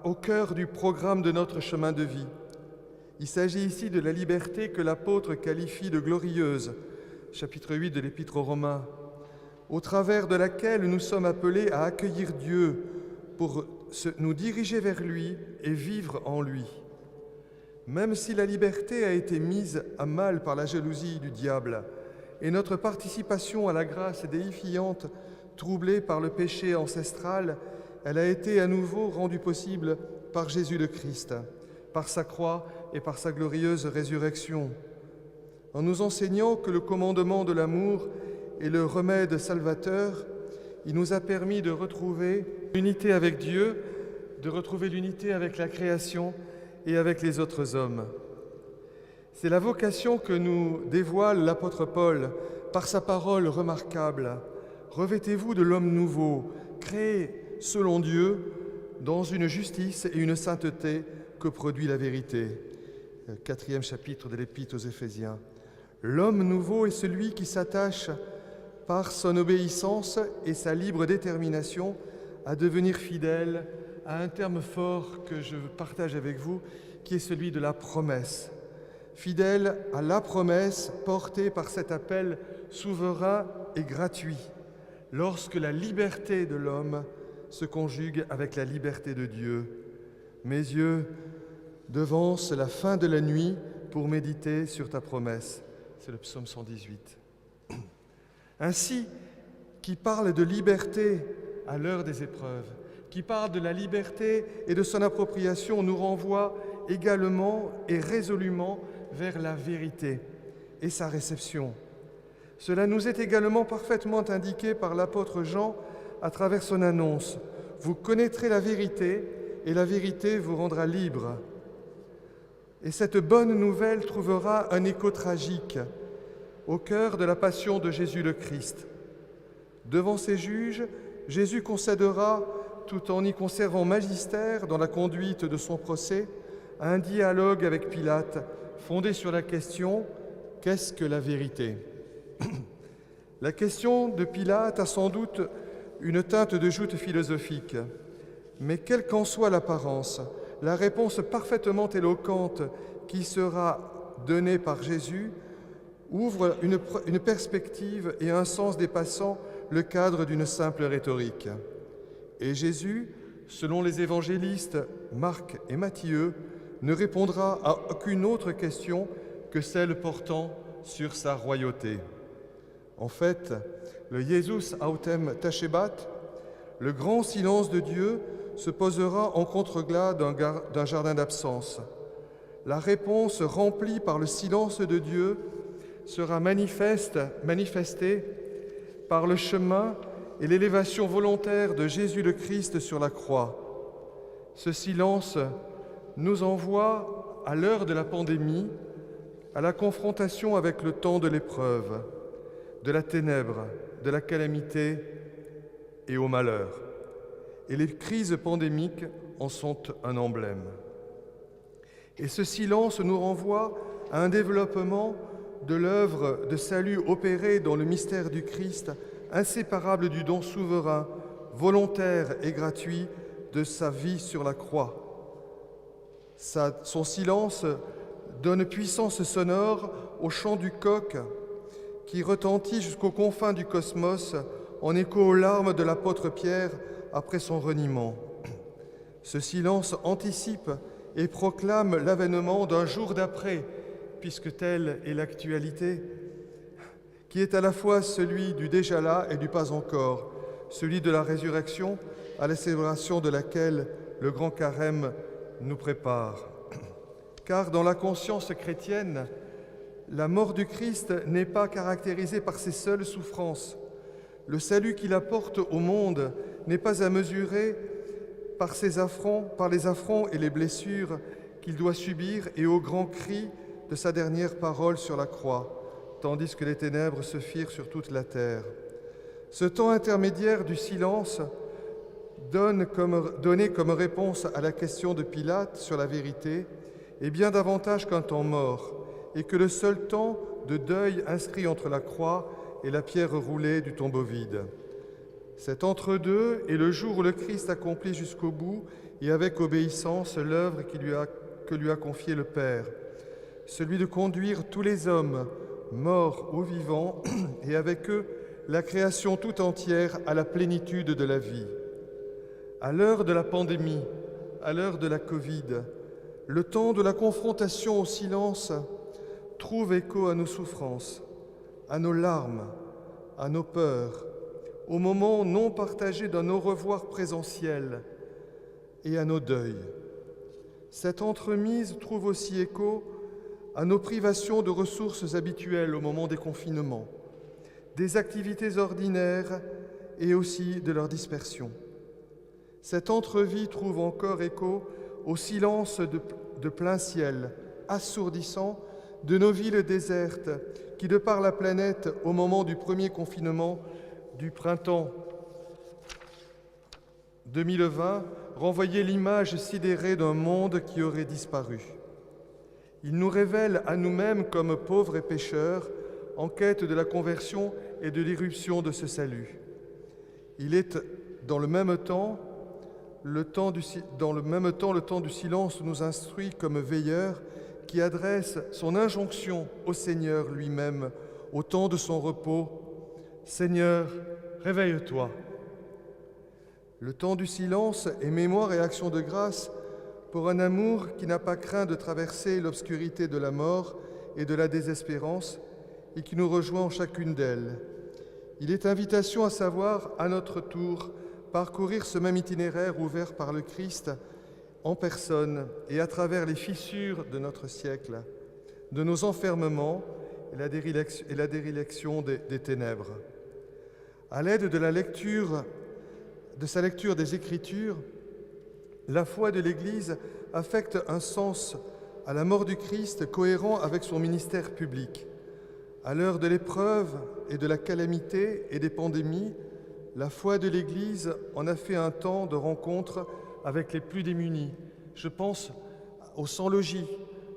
au cœur du programme de notre chemin de vie. Il s'agit ici de la liberté que l'apôtre qualifie de glorieuse, chapitre 8 de l'Épître aux Romains, au travers de laquelle nous sommes appelés à accueillir Dieu pour nous diriger vers lui et vivre en lui. Même si la liberté a été mise à mal par la jalousie du diable et notre participation à la grâce déifiante troublée par le péché ancestral, elle a été à nouveau rendue possible par Jésus le Christ, par sa croix et par sa glorieuse résurrection. En nous enseignant que le commandement de l'amour est le remède salvateur, il nous a permis de retrouver l'unité avec Dieu, de retrouver l'unité avec la création et avec les autres hommes. C'est la vocation que nous dévoile l'apôtre Paul par sa parole remarquable. Revêtez-vous de l'homme nouveau, créé selon Dieu, dans une justice et une sainteté que produit la vérité. 4e chapitre de l'Épître aux Éphésiens. L'homme nouveau est celui qui s'attache par son obéissance et sa libre détermination à devenir fidèle à un terme fort que je partage avec vous, qui est celui de la promesse. Fidèle à la promesse portée par cet appel souverain et gratuit, lorsque la liberté de l'homme se conjugue avec la liberté de Dieu. Mes yeux devancent la fin de la nuit pour méditer sur ta promesse. C'est le psaume 118. Ainsi, qui parle de liberté à l'heure des épreuves, qui parle de la liberté et de son appropriation, nous renvoie également et résolument vers la vérité et sa réception. Cela nous est également parfaitement indiqué par l'apôtre Jean à travers son annonce. Vous connaîtrez la vérité et la vérité vous rendra libre. Et cette bonne nouvelle trouvera un écho tragique au cœur de la passion de Jésus le Christ. Devant ses juges, Jésus concédera, tout en y conservant magistère dans la conduite de son procès, un dialogue avec Pilate fondé sur la question « Qu'est-ce que la vérité ?» La question de Pilate a sans doute une teinte de joute philosophique, mais quelle qu'en soit l'apparence, la réponse parfaitement éloquente qui sera donnée par Jésus ouvre une perspective et un sens dépassant le cadre d'une simple rhétorique. Et Jésus, selon les évangélistes Marc et Matthieu, ne répondra à aucune autre question que celle portant sur sa royauté. En fait, le Jesus autem tacebat, le grand silence de Dieu, se posera en contre-glas d'un jardin d'absence. La réponse remplie par le silence de Dieu sera manifestée par le chemin et l'élévation volontaire de Jésus le Christ sur la croix. Ce silence nous envoie, à l'heure de la pandémie, à la confrontation avec le temps de l'épreuve, de la ténèbre, de la calamité et au malheur. Et les crises pandémiques en sont un emblème. Et ce silence nous renvoie à un développement de l'œuvre de salut opérée dans le mystère du Christ, inséparable du don souverain, volontaire et gratuit de sa vie sur la croix. Son silence donne puissance sonore au chant du coq qui retentit jusqu'aux confins du cosmos en écho aux larmes de l'apôtre Pierre après son reniement. Ce silence anticipe et proclame l'avènement d'un jour d'après, puisque telle est l'actualité, qui est à la fois celui du déjà là et du pas encore, celui de la résurrection, à la célébration de laquelle le grand carême nous prépare. Car dans la conscience chrétienne, la mort du Christ n'est pas caractérisée par ses seules souffrances. Le salut qu'il apporte au monde n'est pas à mesurer par les affronts et les blessures qu'il doit subir et au grand cri de sa dernière parole sur la croix, tandis que les ténèbres se firent sur toute la terre. Ce temps intermédiaire du silence donné comme réponse à la question de Pilate sur la vérité est bien davantage qu'un temps mort, et que le seul temps de deuil inscrit entre la croix et la pierre roulée du tombeau vide. Cet entre-deux est le jour où le Christ accomplit jusqu'au bout et avec obéissance l'œuvre que lui a confiée le Père, celui de conduire tous les hommes, morts ou vivants, et avec eux la création tout entière à la plénitude de la vie. À l'heure de la pandémie, à l'heure de la Covid, le temps de la confrontation au silence trouve écho à nos souffrances, à nos larmes, à nos peurs, au moment non partagé d'un au revoir présentiel et à nos deuils. Cette entremise trouve aussi écho à nos privations de ressources habituelles au moment des confinements, des activités ordinaires et aussi de leur dispersion. Cette entrevie trouve encore écho au silence de plein ciel, assourdissant, de nos villes désertes qui, de par la planète, au moment du premier confinement du printemps 2020, renvoyaient l'image sidérée d'un monde qui aurait disparu. Il nous révèle à nous-mêmes comme pauvres et pécheurs, en quête de la conversion et de l'irruption de ce salut. Il est dans le même temps, le temps du silence nous instruit comme veilleurs qui adresse son injonction au Seigneur lui-même au temps de son repos. « Seigneur, réveille-toi !» Le temps du silence est mémoire et action de grâce pour un amour qui n'a pas craint de traverser l'obscurité de la mort et de la désespérance et qui nous rejoint en chacune d'elles. Il est invitation à savoir, à notre tour, parcourir ce même itinéraire ouvert par le Christ en personne et à travers les fissures de notre siècle, de nos enfermements et la déréliction des ténèbres. À l'aide de sa lecture des Écritures, la foi de l'Église affecte un sens à la mort du Christ cohérent avec son ministère public. À l'heure de l'épreuve et de la calamité et des pandémies, la foi de l'Église en a fait un temps de rencontre avec les plus démunis. Je pense aux sans-logis,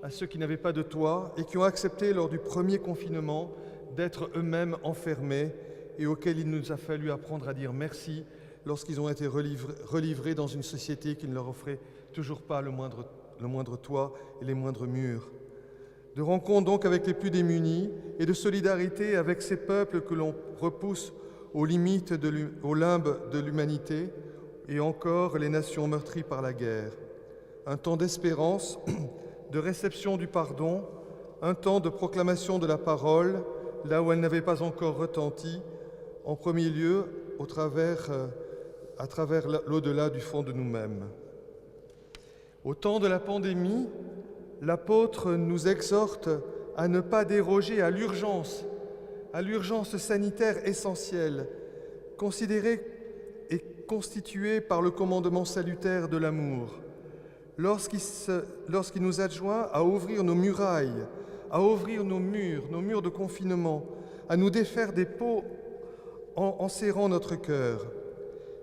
à ceux qui n'avaient pas de toit et qui ont accepté lors du premier confinement d'être eux-mêmes enfermés et auxquels il nous a fallu apprendre à dire merci lorsqu'ils ont été relivrés dans une société qui ne leur offrait toujours pas le moindre toit et les moindres murs. De rencontre donc avec les plus démunis et de solidarité avec ces peuples que l'on repousse aux limites au limbe de l'humanité et encore les nations meurtries par la guerre. Un temps d'espérance, de réception du pardon, un temps de proclamation de la parole, là où elle n'avait pas encore retenti, en premier lieu à travers l'au-delà du fond de nous-mêmes. Au temps de la pandémie, l'apôtre nous exhorte à ne pas déroger à l'urgence sanitaire essentielle, considérée et constituée par le commandement salutaire de l'amour. Lorsqu'il nous adjoint à ouvrir nos murailles, à ouvrir nos murs de confinement, à nous défaire des peaux en serrant notre cœur.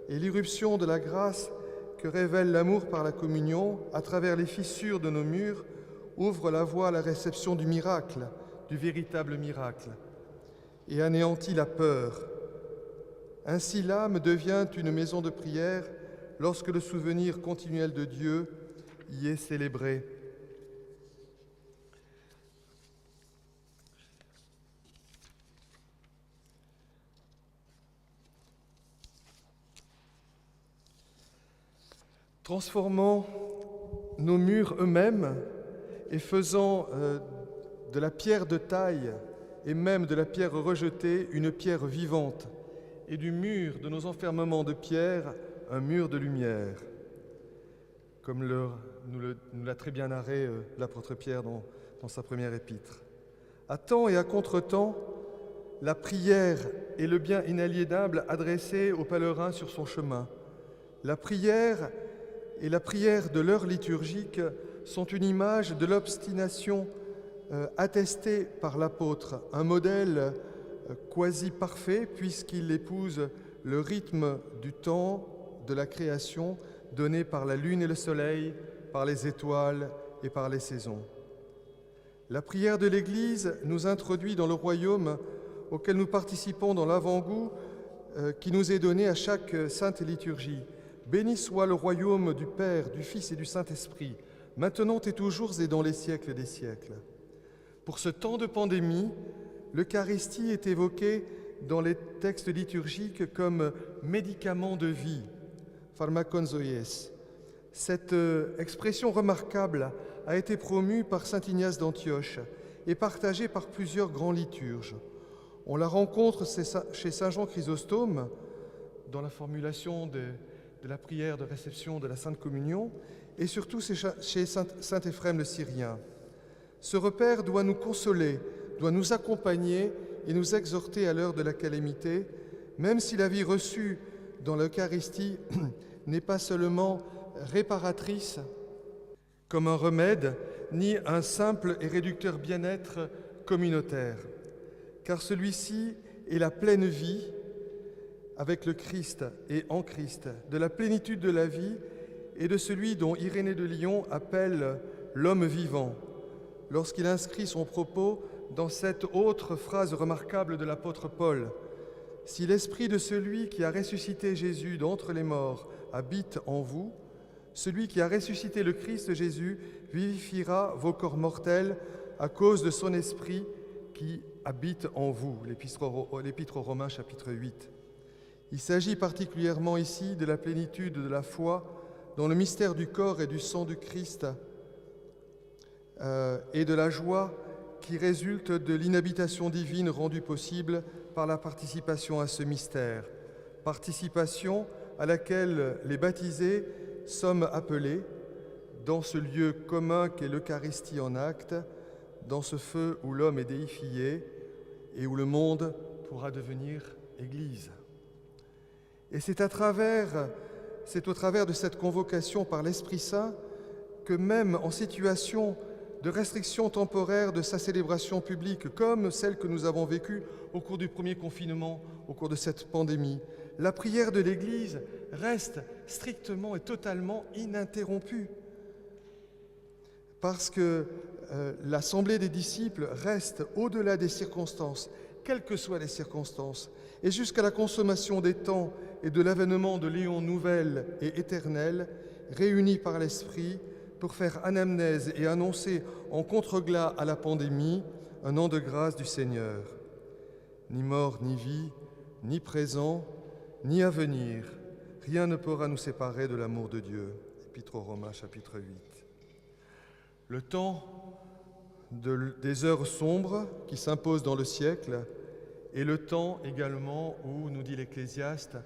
Et l'irruption de la grâce que révèle l'amour par la communion, à travers les fissures de nos murs, ouvre la voie à la réception du miracle, du véritable miracle, et anéantit la peur. Ainsi l'âme devient une maison de prière lorsque le souvenir continuel de Dieu y est célébré. Transformant nos murs eux-mêmes et faisant de la pierre de taille et même de la pierre rejetée une pierre vivante et du mur de nos enfermements de pierre un mur de lumière, comme nous l'a très bien narré l'apôtre Pierre dans sa première épître. À temps et à contre-temps, la prière est le bien inaliénable adressé aux pèlerins sur son chemin. La prière et la prière de l'heure liturgique sont une image de l'obstination attestée par l'apôtre, un modèle quasi parfait puisqu'il épouse le rythme du temps de la création donné par la lune et le soleil, par les étoiles et par les saisons. La prière de l'Église nous introduit dans le royaume auquel nous participons dans l'avant-goût qui nous est donné à chaque sainte liturgie. Béni soit le royaume du Père, du Fils et du Saint-Esprit, maintenant et toujours et dans les siècles des siècles. Pour ce temps de pandémie, l'Eucharistie est évoquée dans les textes liturgiques comme médicament de vie, pharmakon zoies. Cette expression remarquable a été promue par saint Ignace d'Antioche et partagée par plusieurs grands liturges. On la rencontre chez saint Jean Chrysostome, dans la formulation de la prière de réception de la Sainte Communion, et surtout chez saint Éphrem le Syrien. Ce repère doit nous consoler, doit nous accompagner et nous exhorter à l'heure de la calamité, même si la vie reçue dans l'Eucharistie n'est pas seulement réparatrice comme un remède, ni un simple et réducteur bien-être communautaire, car celui-ci est la pleine vie avec le Christ et en Christ, de la plénitude de la vie et de celui dont Irénée de Lyon appelle l'homme vivant, lorsqu'il inscrit son propos dans cette autre phrase remarquable de l'apôtre Paul. « Si l'esprit de celui qui a ressuscité Jésus d'entre les morts habite en vous, celui qui a ressuscité le Christ Jésus vivifiera vos corps mortels à cause de son esprit qui habite en vous. » L'Épître aux Romains, chapitre 8. Il s'agit particulièrement ici de la plénitude de la foi dans le mystère du corps et du sang du Christ et de la joie qui résulte de l'inhabitation divine rendue possible par la participation à ce mystère. Participation à laquelle les baptisés sommes appelés dans ce lieu commun qu'est l'Eucharistie en acte, dans ce feu où l'homme est déifié et où le monde pourra devenir Église. Et c'est au travers de cette convocation par l'Esprit Saint que même en situation de restriction temporaire de sa célébration publique, comme celle que nous avons vécue au cours du premier confinement, au cours de cette pandémie, la prière de l'Église reste strictement et totalement ininterrompue. Parce que l'assemblée des disciples reste au-delà des circonstances, quelles que soient les circonstances, et jusqu'à la consommation des temps et de l'avènement de l'éon nouvelle et éternelle, réunis par l'Esprit pour faire anamnèse et annoncer en contre-glas à la pandémie un an de grâce du Seigneur. Ni mort, ni vie, ni présent, ni à venir, rien ne pourra nous séparer de l'amour de Dieu. Épître aux Romains, chapitre 8. Le temps des heures sombres qui s'imposent dans le siècle et le temps également où, nous dit l'Ecclésiaste,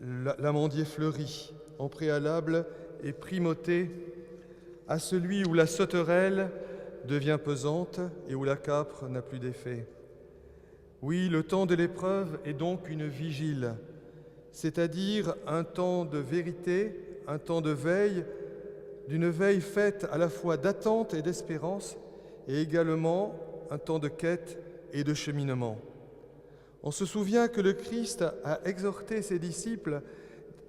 l'amandier fleurit, en préalable et primauté à celui où la sauterelle devient pesante et où la capre n'a plus d'effet. Oui, le temps de l'épreuve est donc une vigile, c'est-à-dire un temps de vérité, un temps de veille, d'une veille faite à la fois d'attente et d'espérance, et également un temps de quête et de cheminement. On se souvient que le Christ a exhorté ses disciples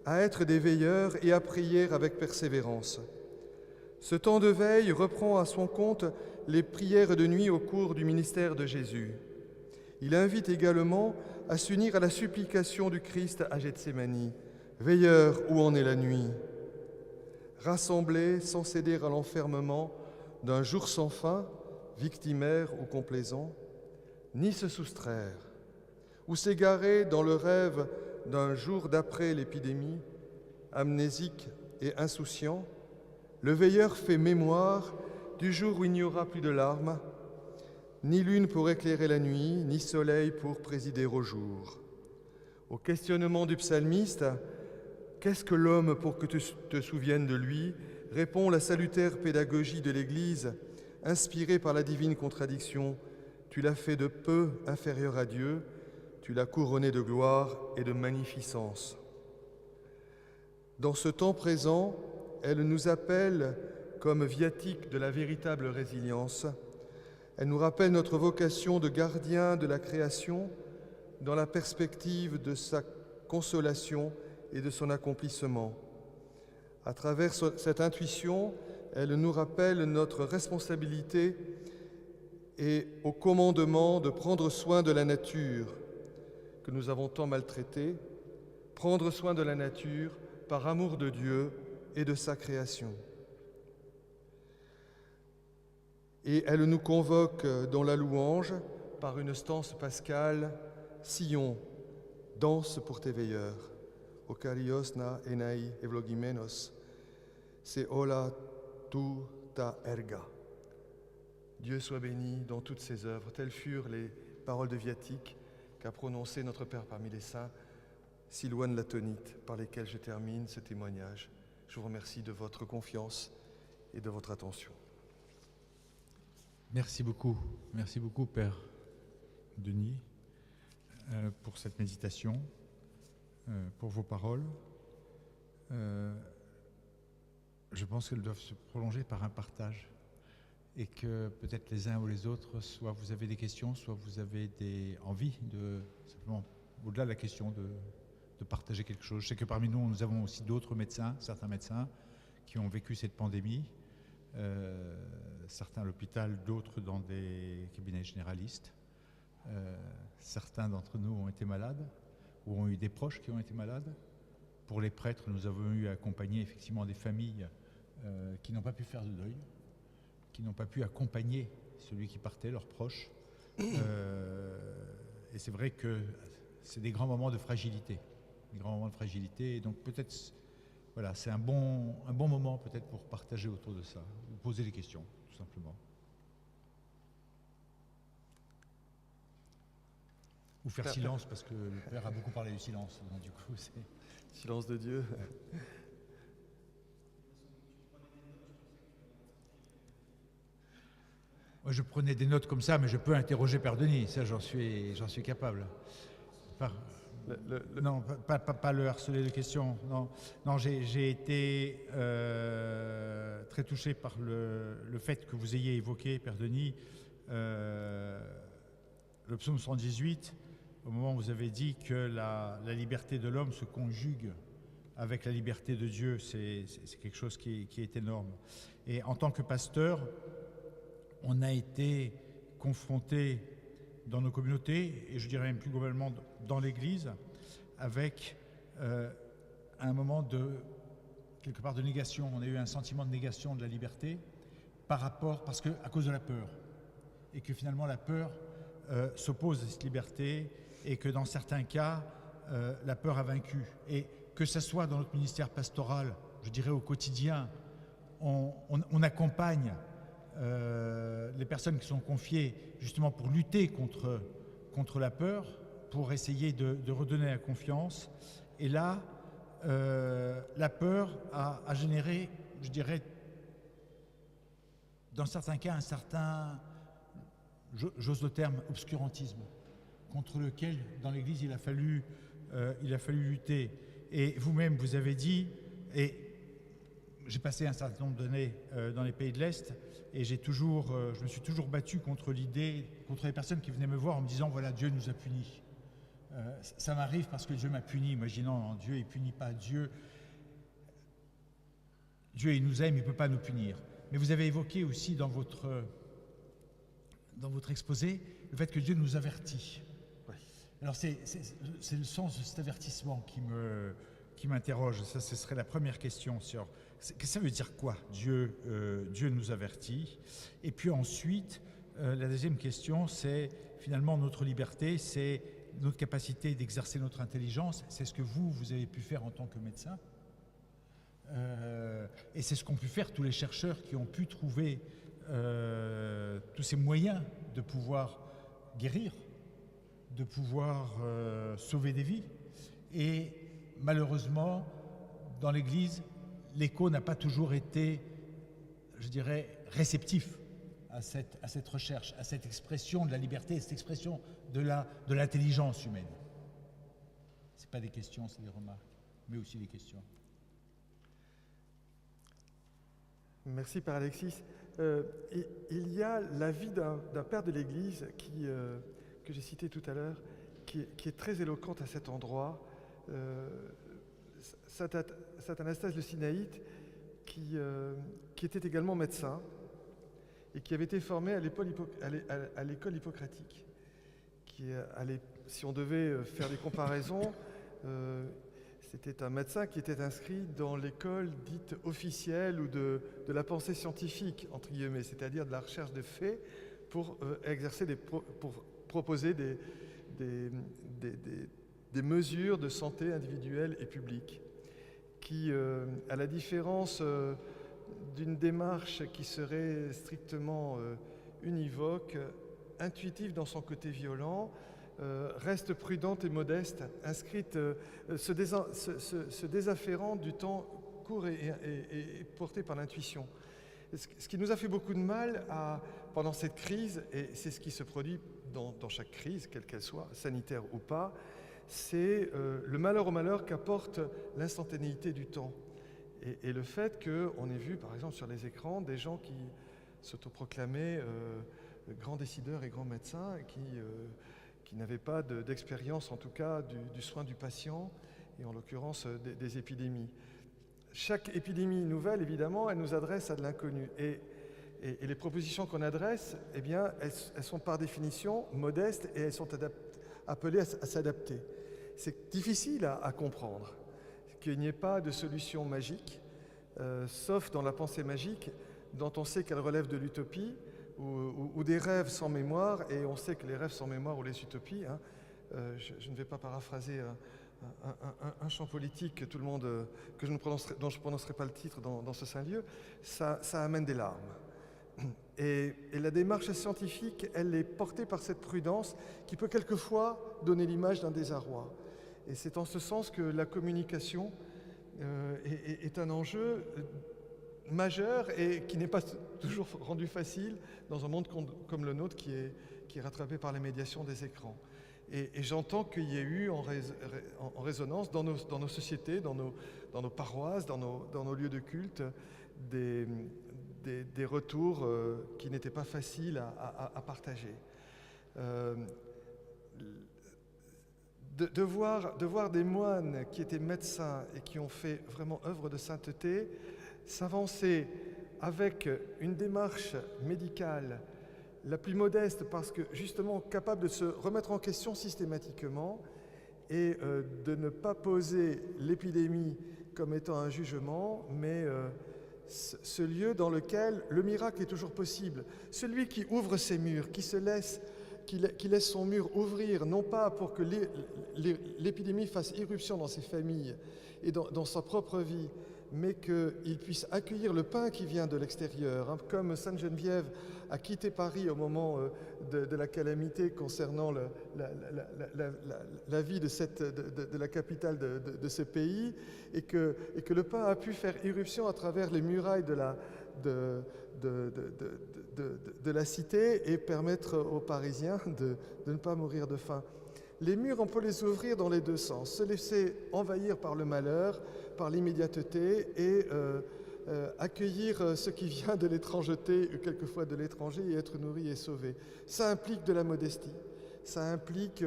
à être des veilleurs et à prier avec persévérance. Ce temps de veille reprend à son compte les prières de nuit au cours du ministère de Jésus. Il invite également à s'unir à la supplication du Christ à Gethsémani. « Veilleurs, où en est la nuit ?» Rassemblés sans céder à l'enfermement d'un jour sans fin, victimaire ou complaisant, ni se soustraire, ou s'égarer dans le rêve d'un jour d'après l'épidémie, amnésique et insouciant, le veilleur fait mémoire du jour où il n'y aura plus de larmes, ni lune pour éclairer la nuit, ni soleil pour présider au jour. Au questionnement du psalmiste, « Qu'est-ce que l'homme pour que tu te souviennes de lui ?» répond la salutaire pédagogie de l'Église, inspirée par la divine contradiction. Tu l'as fait de peu inférieur à Dieu, tu l'as couronné de gloire et de magnificence. Dans ce temps présent, elle nous appelle comme viatique de la véritable résilience. Elle nous rappelle notre vocation de gardien de la création dans la perspective de sa consolation et de son accomplissement. À travers cette intuition, elle nous rappelle notre responsabilité et au commandement de prendre soin de la nature que nous avons tant maltraitée, prendre soin de la nature par amour de Dieu et de sa création. Et elle nous convoque dans la louange par une stance pascale, Sion, danse pour tes veilleurs. O Kariosna enai evlogimenos, se ola tu ta erga. Dieu soit béni dans toutes ses œuvres. Telles furent les paroles de viatique qu'a prononcées notre Père parmi les saints, Silouane Latonite, par lesquelles je termine ce témoignage. Je vous remercie de votre confiance et de votre attention. Merci beaucoup, Père Denis, pour cette méditation, pour vos paroles. Je pense qu'elles doivent se prolonger par un partage et que peut-être les uns ou les autres, soit vous avez des questions, soit vous avez des envies de, simplement, au-delà de la question de partager quelque chose. Je sais que parmi nous avons aussi d'autres médecins, certains médecins qui ont vécu cette pandémie, certains à l'hôpital, d'autres dans des cabinets généralistes. Certains d'entre nous ont été malades ou ont eu des proches qui ont été malades. Pour les prêtres, nous avons eu à accompagner effectivement des familles qui n'ont pas pu faire de deuil, qui n'ont pas pu accompagner celui qui partait, leurs proches. Et c'est vrai que c'est des grands moments de fragilité. Et donc peut-être, voilà, c'est un bon moment peut-être pour partager autour de ça, ou poser des questions, tout simplement. Ou faire silence, parce que le Père a beaucoup parlé du silence, donc du coup c'est... Silence de Dieu. Ouais. Moi Moi, je prenais des notes comme ça, mais je peux interroger Père Denis, ça j'en suis capable. Enfin, non, pas le harceler de questions. Non, non, j'ai été très touché par le fait que vous ayez évoqué, Père Denis, le psaume 118, au moment où vous avez dit que la liberté de l'homme se conjugue avec la liberté de Dieu. C'est quelque chose qui est énorme. Et en tant que pasteur, on a été confronté dans nos communautés, et je dirais même plus globalement dans l'Église, avec un moment quelque part de négation. On a eu un sentiment de négation de la liberté à cause de la peur. Et que finalement la peur s'oppose à cette liberté, et que dans certains cas, la peur a vaincu. Et que ce soit dans notre ministère pastoral, je dirais au quotidien, on accompagne les personnes qui sont confiées justement pour lutter contre la peur, pour essayer de redonner la confiance. Et là, la peur a généré, je dirais, dans certains cas, un certain, j'ose le terme, obscurantisme, contre lequel, dans l'Église, il a fallu lutter. Et vous-même, vous avez dit, et j'ai passé un certain nombre d'années dans les pays de l'Est, et je me suis toujours battu contre l'idée, contre les personnes qui venaient me voir en me disant, voilà, Dieu nous a punis. Ça m'arrive parce que Dieu m'a puni. Moi, je dis non, Dieu, il ne punit pas. Dieu, il nous aime, il ne peut pas nous punir. Mais vous avez évoqué aussi dans votre exposé le fait que Dieu nous avertit. Ouais. Alors, c'est le sens de cet avertissement qui m'interroge. Ça, ce serait la première question sur... Qu'est-ce que ça veut dire quoi, Dieu nous avertit? Et puis ensuite, la deuxième question, c'est finalement notre liberté, c'est notre capacité d'exercer notre intelligence. C'est ce que vous avez pu faire en tant que médecin. Et c'est ce qu'ont pu faire tous les chercheurs qui ont pu trouver tous ces moyens de pouvoir guérir, de pouvoir sauver des vies. Et malheureusement, dans l'Église, l'écho n'a pas toujours été, je dirais, réceptif à cette recherche, à cette expression de la liberté, à cette expression de l'intelligence humaine. Ce pas des questions, c'est des remarques, mais aussi des questions. Merci, Père Alexis. Il y a la vie d'un père de l'Église que j'ai cité tout à l'heure, qui est très éloquente à cet endroit. Saint Anastase le Sinaïte, qui était également médecin et qui avait été formé à l'école hippocratique. Si on devait faire des comparaisons, c'était un médecin qui était inscrit dans l'école dite officielle ou de la pensée scientifique, entre guillemets, c'est-à-dire de la recherche de faits pour pour proposer des mesures de santé individuelle et publique, qui, à la différence d'une démarche qui serait strictement univoque, intuitive dans son côté violent, reste prudente et modeste, inscrite, se désafférant du temps court et porté par l'intuition. Ce qui nous a fait beaucoup de mal pendant cette crise, et c'est ce qui se produit dans chaque crise, quelle qu'elle soit, sanitaire ou pas, c'est le malheur au malheur qu'apporte l'instantanéité du temps. Et le fait qu'on ait vu, par exemple, sur les écrans, des gens qui s'autoproclamaient grands décideurs et grands médecins, qui n'avaient pas d'expérience, en tout cas, du soin du patient, et en l'occurrence des épidémies. Chaque épidémie nouvelle, évidemment, elle nous adresse à de l'inconnu. Et les propositions qu'on adresse, eh bien, elles sont par définition modestes et elles sont appelées à s'adapter. C'est difficile à comprendre qu'il n'y ait pas de solution magique, sauf dans la pensée magique, dont on sait qu'elle relève de l'utopie, ou des rêves sans mémoire, et on sait que les rêves sans mémoire ou les utopies, je ne vais pas paraphraser un champ politique dont je ne prononcerai pas le titre dans ce saint lieu, ça amène des larmes. Et la démarche scientifique, elle est portée par cette prudence qui peut quelquefois donner l'image d'un désarroi. Et c'est en ce sens que la communication est un enjeu majeur et qui n'est pas toujours rendu facile dans un monde comme le nôtre qui est rattrapé par les médiations des écrans. Et j'entends qu'il y a eu en résonance dans nos sociétés, dans nos paroisses, dans nos lieux de culte, des retours qui n'étaient pas faciles à partager. De voir des moines qui étaient médecins et qui ont fait vraiment œuvre de sainteté s'avancer avec une démarche médicale la plus modeste parce que justement capable de se remettre en question systématiquement et de ne pas poser l'épidémie comme étant un jugement, mais ce lieu dans lequel le miracle est toujours possible. Celui qui ouvre ses murs, qui laisse son mur ouvrir, non pas pour que l'épidémie fasse irruption dans ses familles et dans sa propre vie, mais qu'il puisse accueillir le pain qui vient de l'extérieur, hein, comme Sainte Geneviève a quitté Paris au moment de la calamité concernant la vie de la capitale de ce pays, et que le pain a pu faire irruption à travers les murailles de la cité et permettre aux Parisiens de ne pas mourir de faim. Les murs, on peut les ouvrir dans les deux sens, se laisser envahir par le malheur, par l'immédiateté et accueillir ce qui vient de l'étrangeté, quelquefois de l'étranger, et être nourri et sauvé. Ça implique de la modestie, ça implique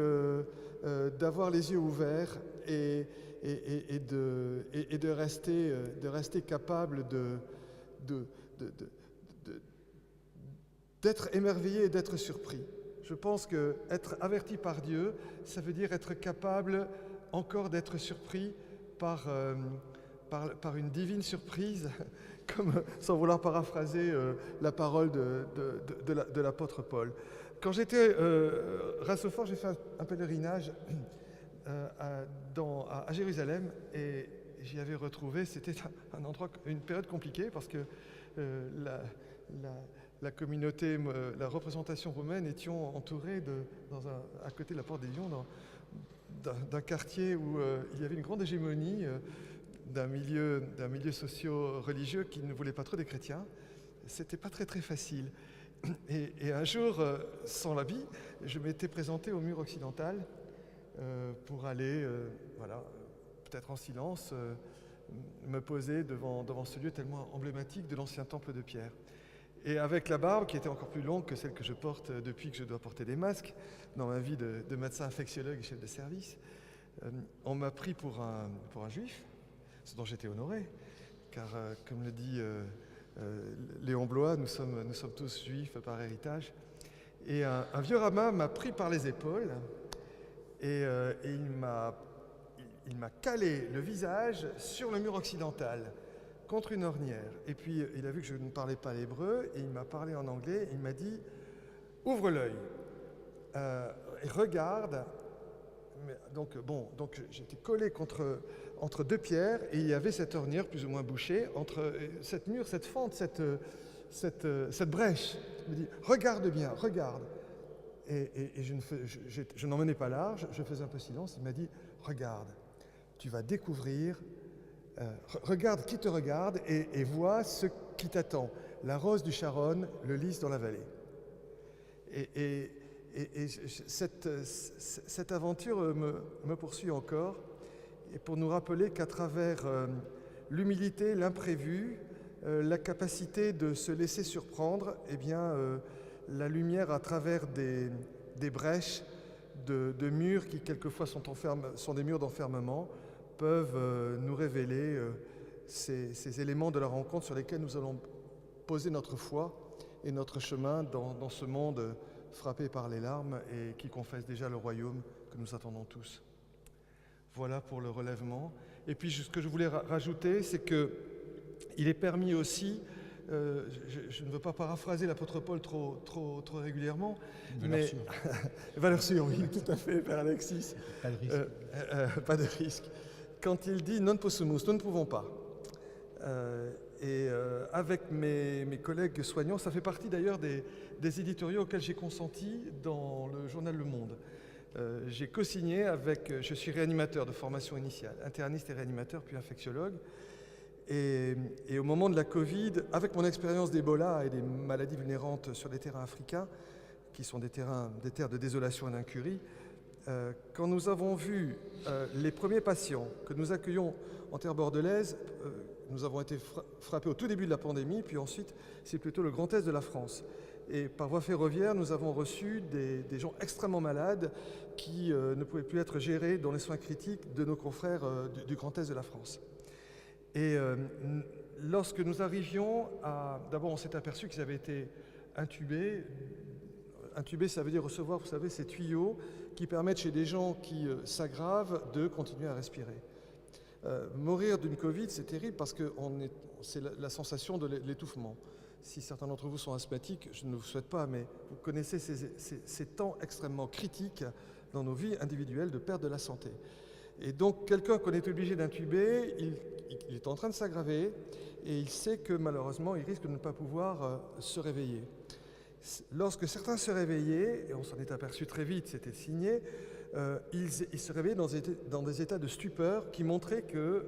d'avoir les yeux ouverts et de rester capable d'être émerveillé et d'être surpris. Je pense qu'être averti par Dieu, ça veut dire être capable encore d'être surpris par une divine surprise, comme, sans vouloir paraphraser la parole de l'apôtre Paul. Quand j'étais Rassefort, j'ai fait un pèlerinage à Jérusalem et j'y avais retrouvé, c'était un endroit, une période compliquée parce que la communauté, la représentation romaine étions entourés à côté de la Porte des Lions, d'un quartier où il y avait une grande hégémonie d'un milieu socio-religieux qui ne voulait pas trop des chrétiens. C'était pas très très facile. Et un jour, sans l'habit, je m'étais présenté au mur occidental pour aller, peut-être en silence, me poser devant ce lieu tellement emblématique de l'ancien temple de Pierre. Et avec la barbe, qui était encore plus longue que celle que je porte depuis que je dois porter des masques, dans ma vie de médecin infectiologue et chef de service, on m'a pris pour un juif, ce dont j'étais honoré, car comme le dit Léon Blois, nous sommes tous juifs par héritage. Et un vieux rabbin m'a pris par les épaules et il m'a calé le visage sur le mur occidental, contre une ornière. Et puis, il a vu que je ne parlais pas l'hébreu, et il m'a parlé en anglais, et il m'a dit « Ouvre l'œil et regarde ». Donc j'étais collé entre deux pierres, et il y avait cette ornière plus ou moins bouchée, entre cette mur, cette fente, cette brèche. Il me dit « Regarde bien, regarde ». Et je n'en menais pas large, je faisais un peu silence, il m'a dit « Regarde, tu vas découvrir... regarde qui te regarde et vois ce qui t'attend. La rose du Charon, le lys dans la vallée. » Et cette aventure me poursuit encore, et pour nous rappeler qu'à travers l'humilité, l'imprévu, la capacité de se laisser surprendre, eh bien, la lumière à travers des brèches de murs qui quelquefois sont des murs d'enfermement, peuvent nous révéler ces éléments de la rencontre sur lesquels nous allons poser notre foi et notre chemin dans ce monde frappé par les larmes et qui confesse déjà le royaume que nous attendons tous. Voilà pour le relèvement. Et puis ce que je voulais rajouter, c'est qu'il est permis aussi, je ne veux pas paraphraser l'apôtre Paul trop régulièrement, mais valeur sûre, oui, tout à fait, Père Alexis. Pas de risque. Pas de risque. Quand il dit « non possumus », nous ne pouvons pas. Avec mes collègues soignants, ça fait partie d'ailleurs des éditoriaux auxquels j'ai consenti dans le journal Le Monde. J'ai co-signé je suis réanimateur de formation initiale, interniste et réanimateur, puis infectiologue. Et au moment de la Covid, avec mon expérience d'Ebola et des maladies vulnérantes sur les terrains africains, qui sont des terres de désolation et d'incurie, quand nous avons vu les premiers patients que nous accueillons en terre bordelaise, nous avons été frappés au tout début de la pandémie, puis ensuite c'est plutôt le Grand Est de la France. Et par voie ferroviaire, nous avons reçu des gens extrêmement malades qui ne pouvaient plus être gérés dans les soins critiques de nos confrères du Grand Est de la France. Et lorsque nous arrivions d'abord on s'est aperçu qu'ils avaient été intubés. Intuber, ça veut dire recevoir, vous savez, ces tuyaux qui permettent chez des gens qui s'aggravent de continuer à respirer. Mourir d'une Covid, c'est terrible parce que c'est la sensation de l'étouffement. Si certains d'entre vous sont asthmatiques, je ne vous souhaite pas, mais vous connaissez ces temps extrêmement critiques dans nos vies individuelles de perte de la santé. Et donc, quelqu'un qu'on est obligé d'intuber, il est en train de s'aggraver et il sait que malheureusement, il risque de ne pas pouvoir se réveiller. Lorsque certains se réveillaient, et on s'en est aperçu très vite, c'était signé, ils se réveillaient dans des états de stupeur qui montraient que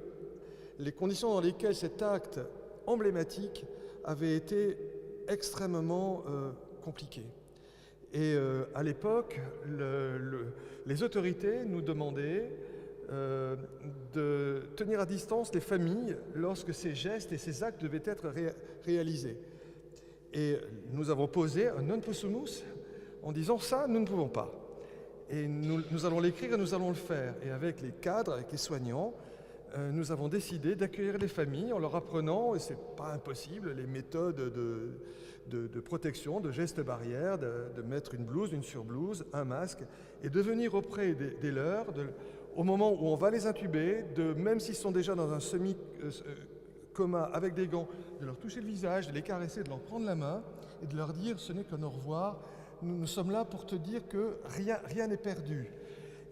les conditions dans lesquelles cet acte emblématique avait été extrêmement compliqué. Et à l'époque, les autorités nous demandaient de tenir à distance les familles lorsque ces gestes et ces actes devaient être réalisés. Et nous avons posé un non possumus en disant ça, nous ne pouvons pas. Et nous allons l'écrire et nous allons le faire. Et avec les cadres, avec les soignants, nous avons décidé d'accueillir les familles en leur apprenant, et c'est pas impossible, les méthodes de protection, de gestes barrières, de mettre une blouse, une surblouse, un masque, et de venir auprès des leurs, au moment où on va les intuber, même s'ils sont déjà dans un semi-coma avec des gants, de leur toucher le visage, de les caresser, de leur prendre la main et de leur dire « ce n'est qu'un au revoir, nous sommes là pour te dire que rien n'est perdu ».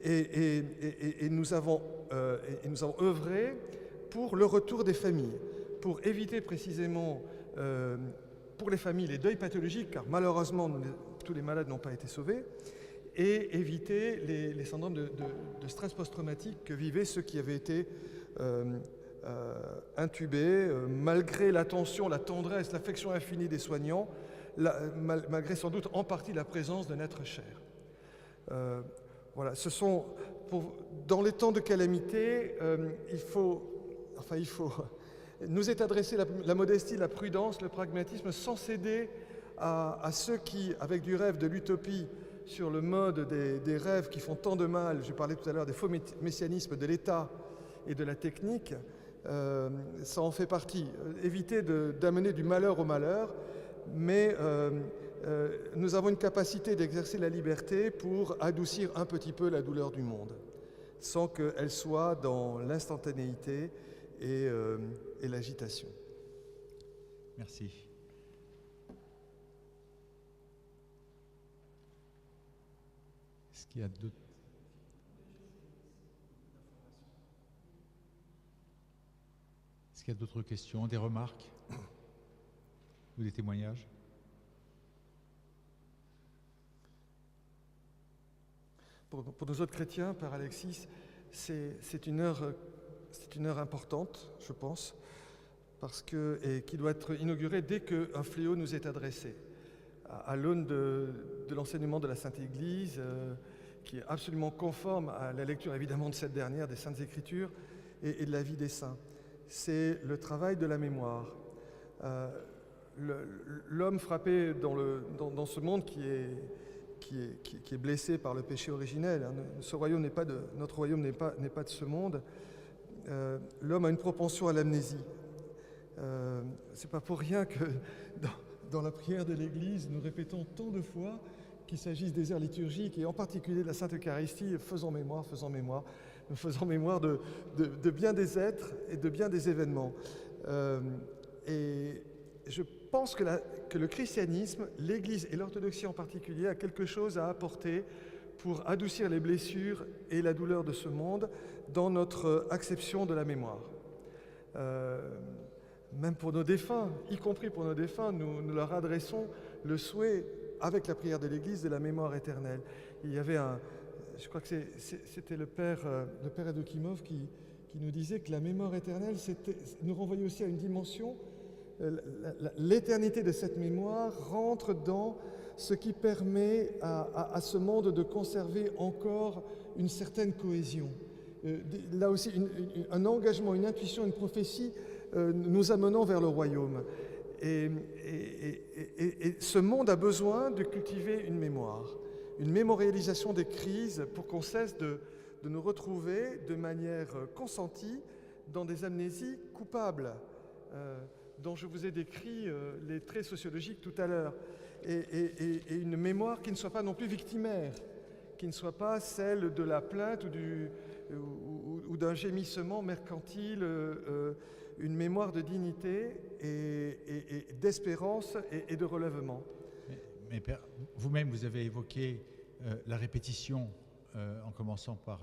Et nous avons œuvré pour le retour des familles, pour éviter précisément pour les familles les deuils pathologiques, car malheureusement tous les malades n'ont pas été sauvés, et éviter les syndromes de stress post-traumatique que vivaient ceux qui avaient été intubés, malgré l'attention, la tendresse, l'affection infinie des soignants, malgré sans doute en partie la présence d'un être cher. Voilà, dans les temps de calamité, il faut nous est adressé la modestie, la prudence, le pragmatisme, sans céder à ceux qui, avec du rêve, de l'utopie, sur le mode des rêves qui font tant de mal, je parlais tout à l'heure des faux messianismes de l'État et de la technique, ça en fait partie. Éviter d'amener du malheur au malheur, mais nous avons une capacité d'exercer la liberté pour adoucir un petit peu la douleur du monde, sans qu'elle soit dans l'instantanéité et l'agitation. Merci. Est-ce qu'il y a d'autres? Est-ce qu'il y a d'autres questions, des remarques ou des témoignages? Pour nous autres chrétiens, Père Alexis, c'est une heure importante, je pense, et qui doit être inaugurée dès qu'un fléau nous est adressé, à l'aune de l'enseignement de la Sainte Église, qui est absolument conforme à la lecture évidemment de cette dernière, des Saintes Écritures et de la vie des saints. C'est le travail de la mémoire. L'homme frappé dans ce monde qui est blessé par le péché originel. Notre royaume n'est pas de ce monde. L'homme a une propension à l'amnésie. C'est pas pour rien que dans la prière de l'Église, nous répétons tant de fois qu'il s'agisse des heures liturgiques et en particulier de la Sainte Eucharistie, faisons mémoire. Nous faisons mémoire de bien des êtres et de bien des événements. Et je pense que le christianisme, l'Église et l'orthodoxie en particulier, a quelque chose à apporter pour adoucir les blessures et la douleur de ce monde dans notre acception de la mémoire. Même pour nos défunts, y compris pour nos défunts, nous leur adressons le souhait, avec la prière de l'Église, de la mémoire éternelle. Il y avait je crois que c'était le père Evdokimov qui qui nous disait que la mémoire éternelle nous renvoyait aussi à une dimension. L'éternité de cette mémoire rentre dans ce qui permet à ce monde de conserver encore une certaine cohésion. Là aussi, un engagement, une intuition, une prophétie nous amenant vers le royaume. Et ce monde a besoin de cultiver une mémoire, une mémorialisation des crises pour qu'on cesse de nous retrouver de manière consentie dans des amnésies coupables, dont je vous ai décrit les traits sociologiques tout à l'heure, et une mémoire qui ne soit pas non plus victimaire, qui ne soit pas celle de la plainte ou d'un gémissement mercantile, une mémoire de dignité et d'espérance et de relèvement. Mais Père, vous-même, vous avez évoqué la répétition, en commençant par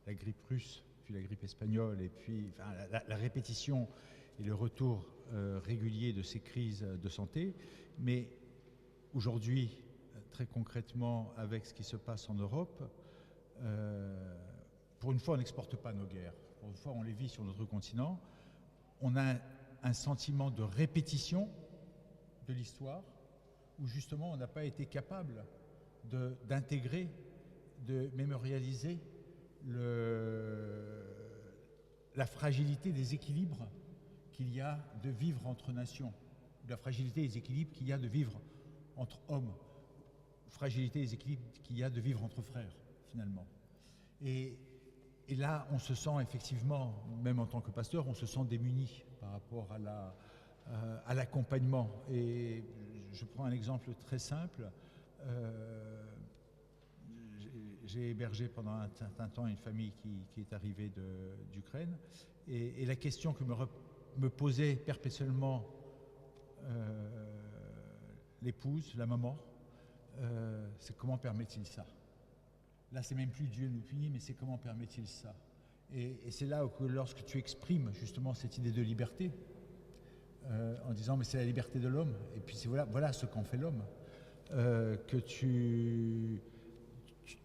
la grippe russe, puis la grippe espagnole, et puis la répétition et le retour régulier de ces crises de santé. Mais aujourd'hui, très concrètement, avec ce qui se passe en Europe, pour une fois, on n'exporte pas nos guerres. Pour une fois, on les vit sur notre continent. On a un sentiment de répétition de l'histoire, où justement, on n'a pas été capable d'intégrer, de mémorialiser la fragilité des équilibres qu'il y a de vivre entre nations, la fragilité des équilibres qu'il y a de vivre entre hommes, fragilité des équilibres qu'il y a de vivre entre frères, finalement. Et là, on se sent effectivement, même en tant que pasteur, on se sent démuni par rapport à l'accompagnement. Et je prends un exemple très simple. J'ai hébergé pendant un certain temps une famille qui est arrivée d'Ukraine. Et la question que me posait perpétuellement l'épouse, la maman, c'est comment permet-il ça? Là, c'est même plus Dieu nous punit, mais c'est comment permet-il ça? Et c'est là que lorsque tu exprimes justement cette idée de liberté, en disant mais c'est la liberté de l'homme, et puis voilà ce qu'en fait l'homme, que tu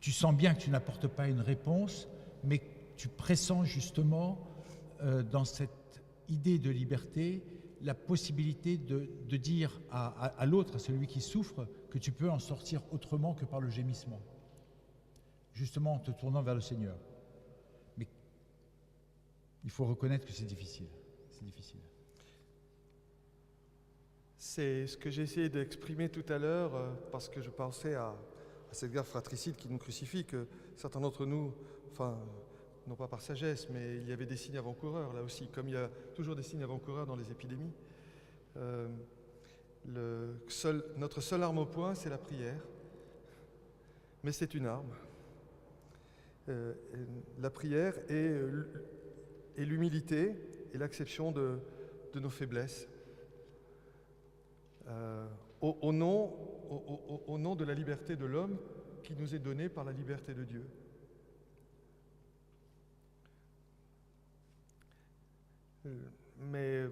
sens bien que tu n'apportes pas une réponse, mais tu pressens justement dans cette idée de liberté la possibilité de dire à l'autre, à celui qui souffre, que tu peux en sortir autrement que par le gémissement, justement en te tournant vers le Seigneur. Mais il faut reconnaître que c'est difficile. C'est difficile. C'est ce que j'ai essayé d'exprimer tout à l'heure, parce que je pensais à cette guerre fratricide qui nous crucifie, que certains d'entre nous, enfin, non pas par sagesse, mais il y avait des signes avant-coureurs là aussi, comme il y a toujours des signes avant-coureurs dans les épidémies. Notre seule arme au poing, c'est la prière, mais c'est une arme. La prière et l'humilité et l'acception de nos faiblesses. Au nom de la liberté de l'homme qui nous est donnée par la liberté de Dieu. Mais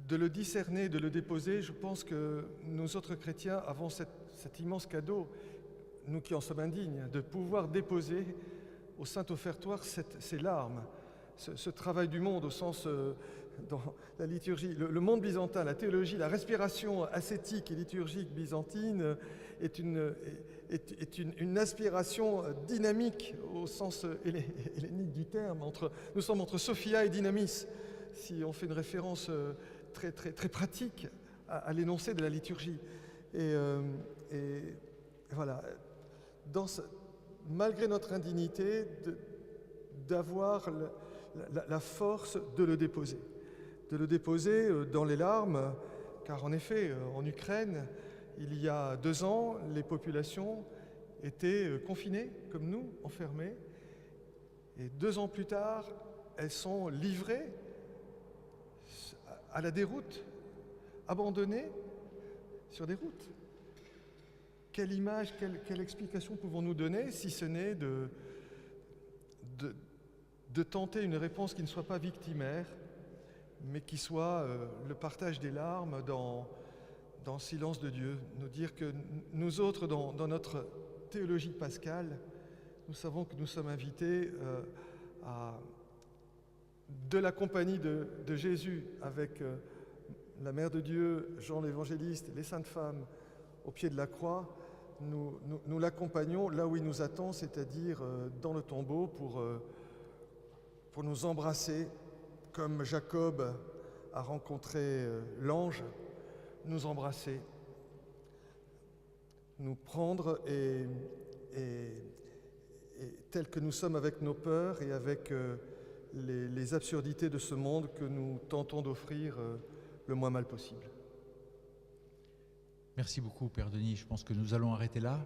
de le discerner, de le déposer, je pense que nous autres chrétiens avons cet immense cadeau, nous qui en sommes indignes, de pouvoir déposer au Saint-Offertoire ces larmes, ce travail du monde au sens, dans la liturgie, le monde byzantin, la théologie, la respiration ascétique et liturgique byzantine est une aspiration dynamique au sens hellénique du terme. Nous sommes entre Sophia et Dynamis, si on fait une référence très, très, très pratique à l'énoncé de la liturgie. Et voilà, malgré notre indignité, d'avoir la force de le déposer dans les larmes, car en effet, en Ukraine, il y a 2 ans, les populations étaient confinées, comme nous, enfermées, et 2 ans plus tard, elles sont livrées à la déroute, abandonnées sur des routes. Quelle image, quelle explication pouvons-nous donner, si ce n'est de tenter une réponse qui ne soit pas victimaire, mais qui soit le partage des larmes dans le silence de Dieu. Nous dire que nous autres, dans notre théologie pascale, nous savons que nous sommes invités de la compagnie de Jésus avec la Mère de Dieu, Jean l'Évangéliste, les saintes femmes au pied de la croix, nous l'accompagnons là où il nous attend, c'est-à-dire dans le tombeau pour nous embrasser comme Jacob a rencontré l'ange, nous embrasser, nous prendre et tel que nous sommes avec nos peurs et avec les absurdités de ce monde que nous tentons d'offrir le moins mal possible. Merci beaucoup, Père Denis. Je pense que nous allons arrêter là.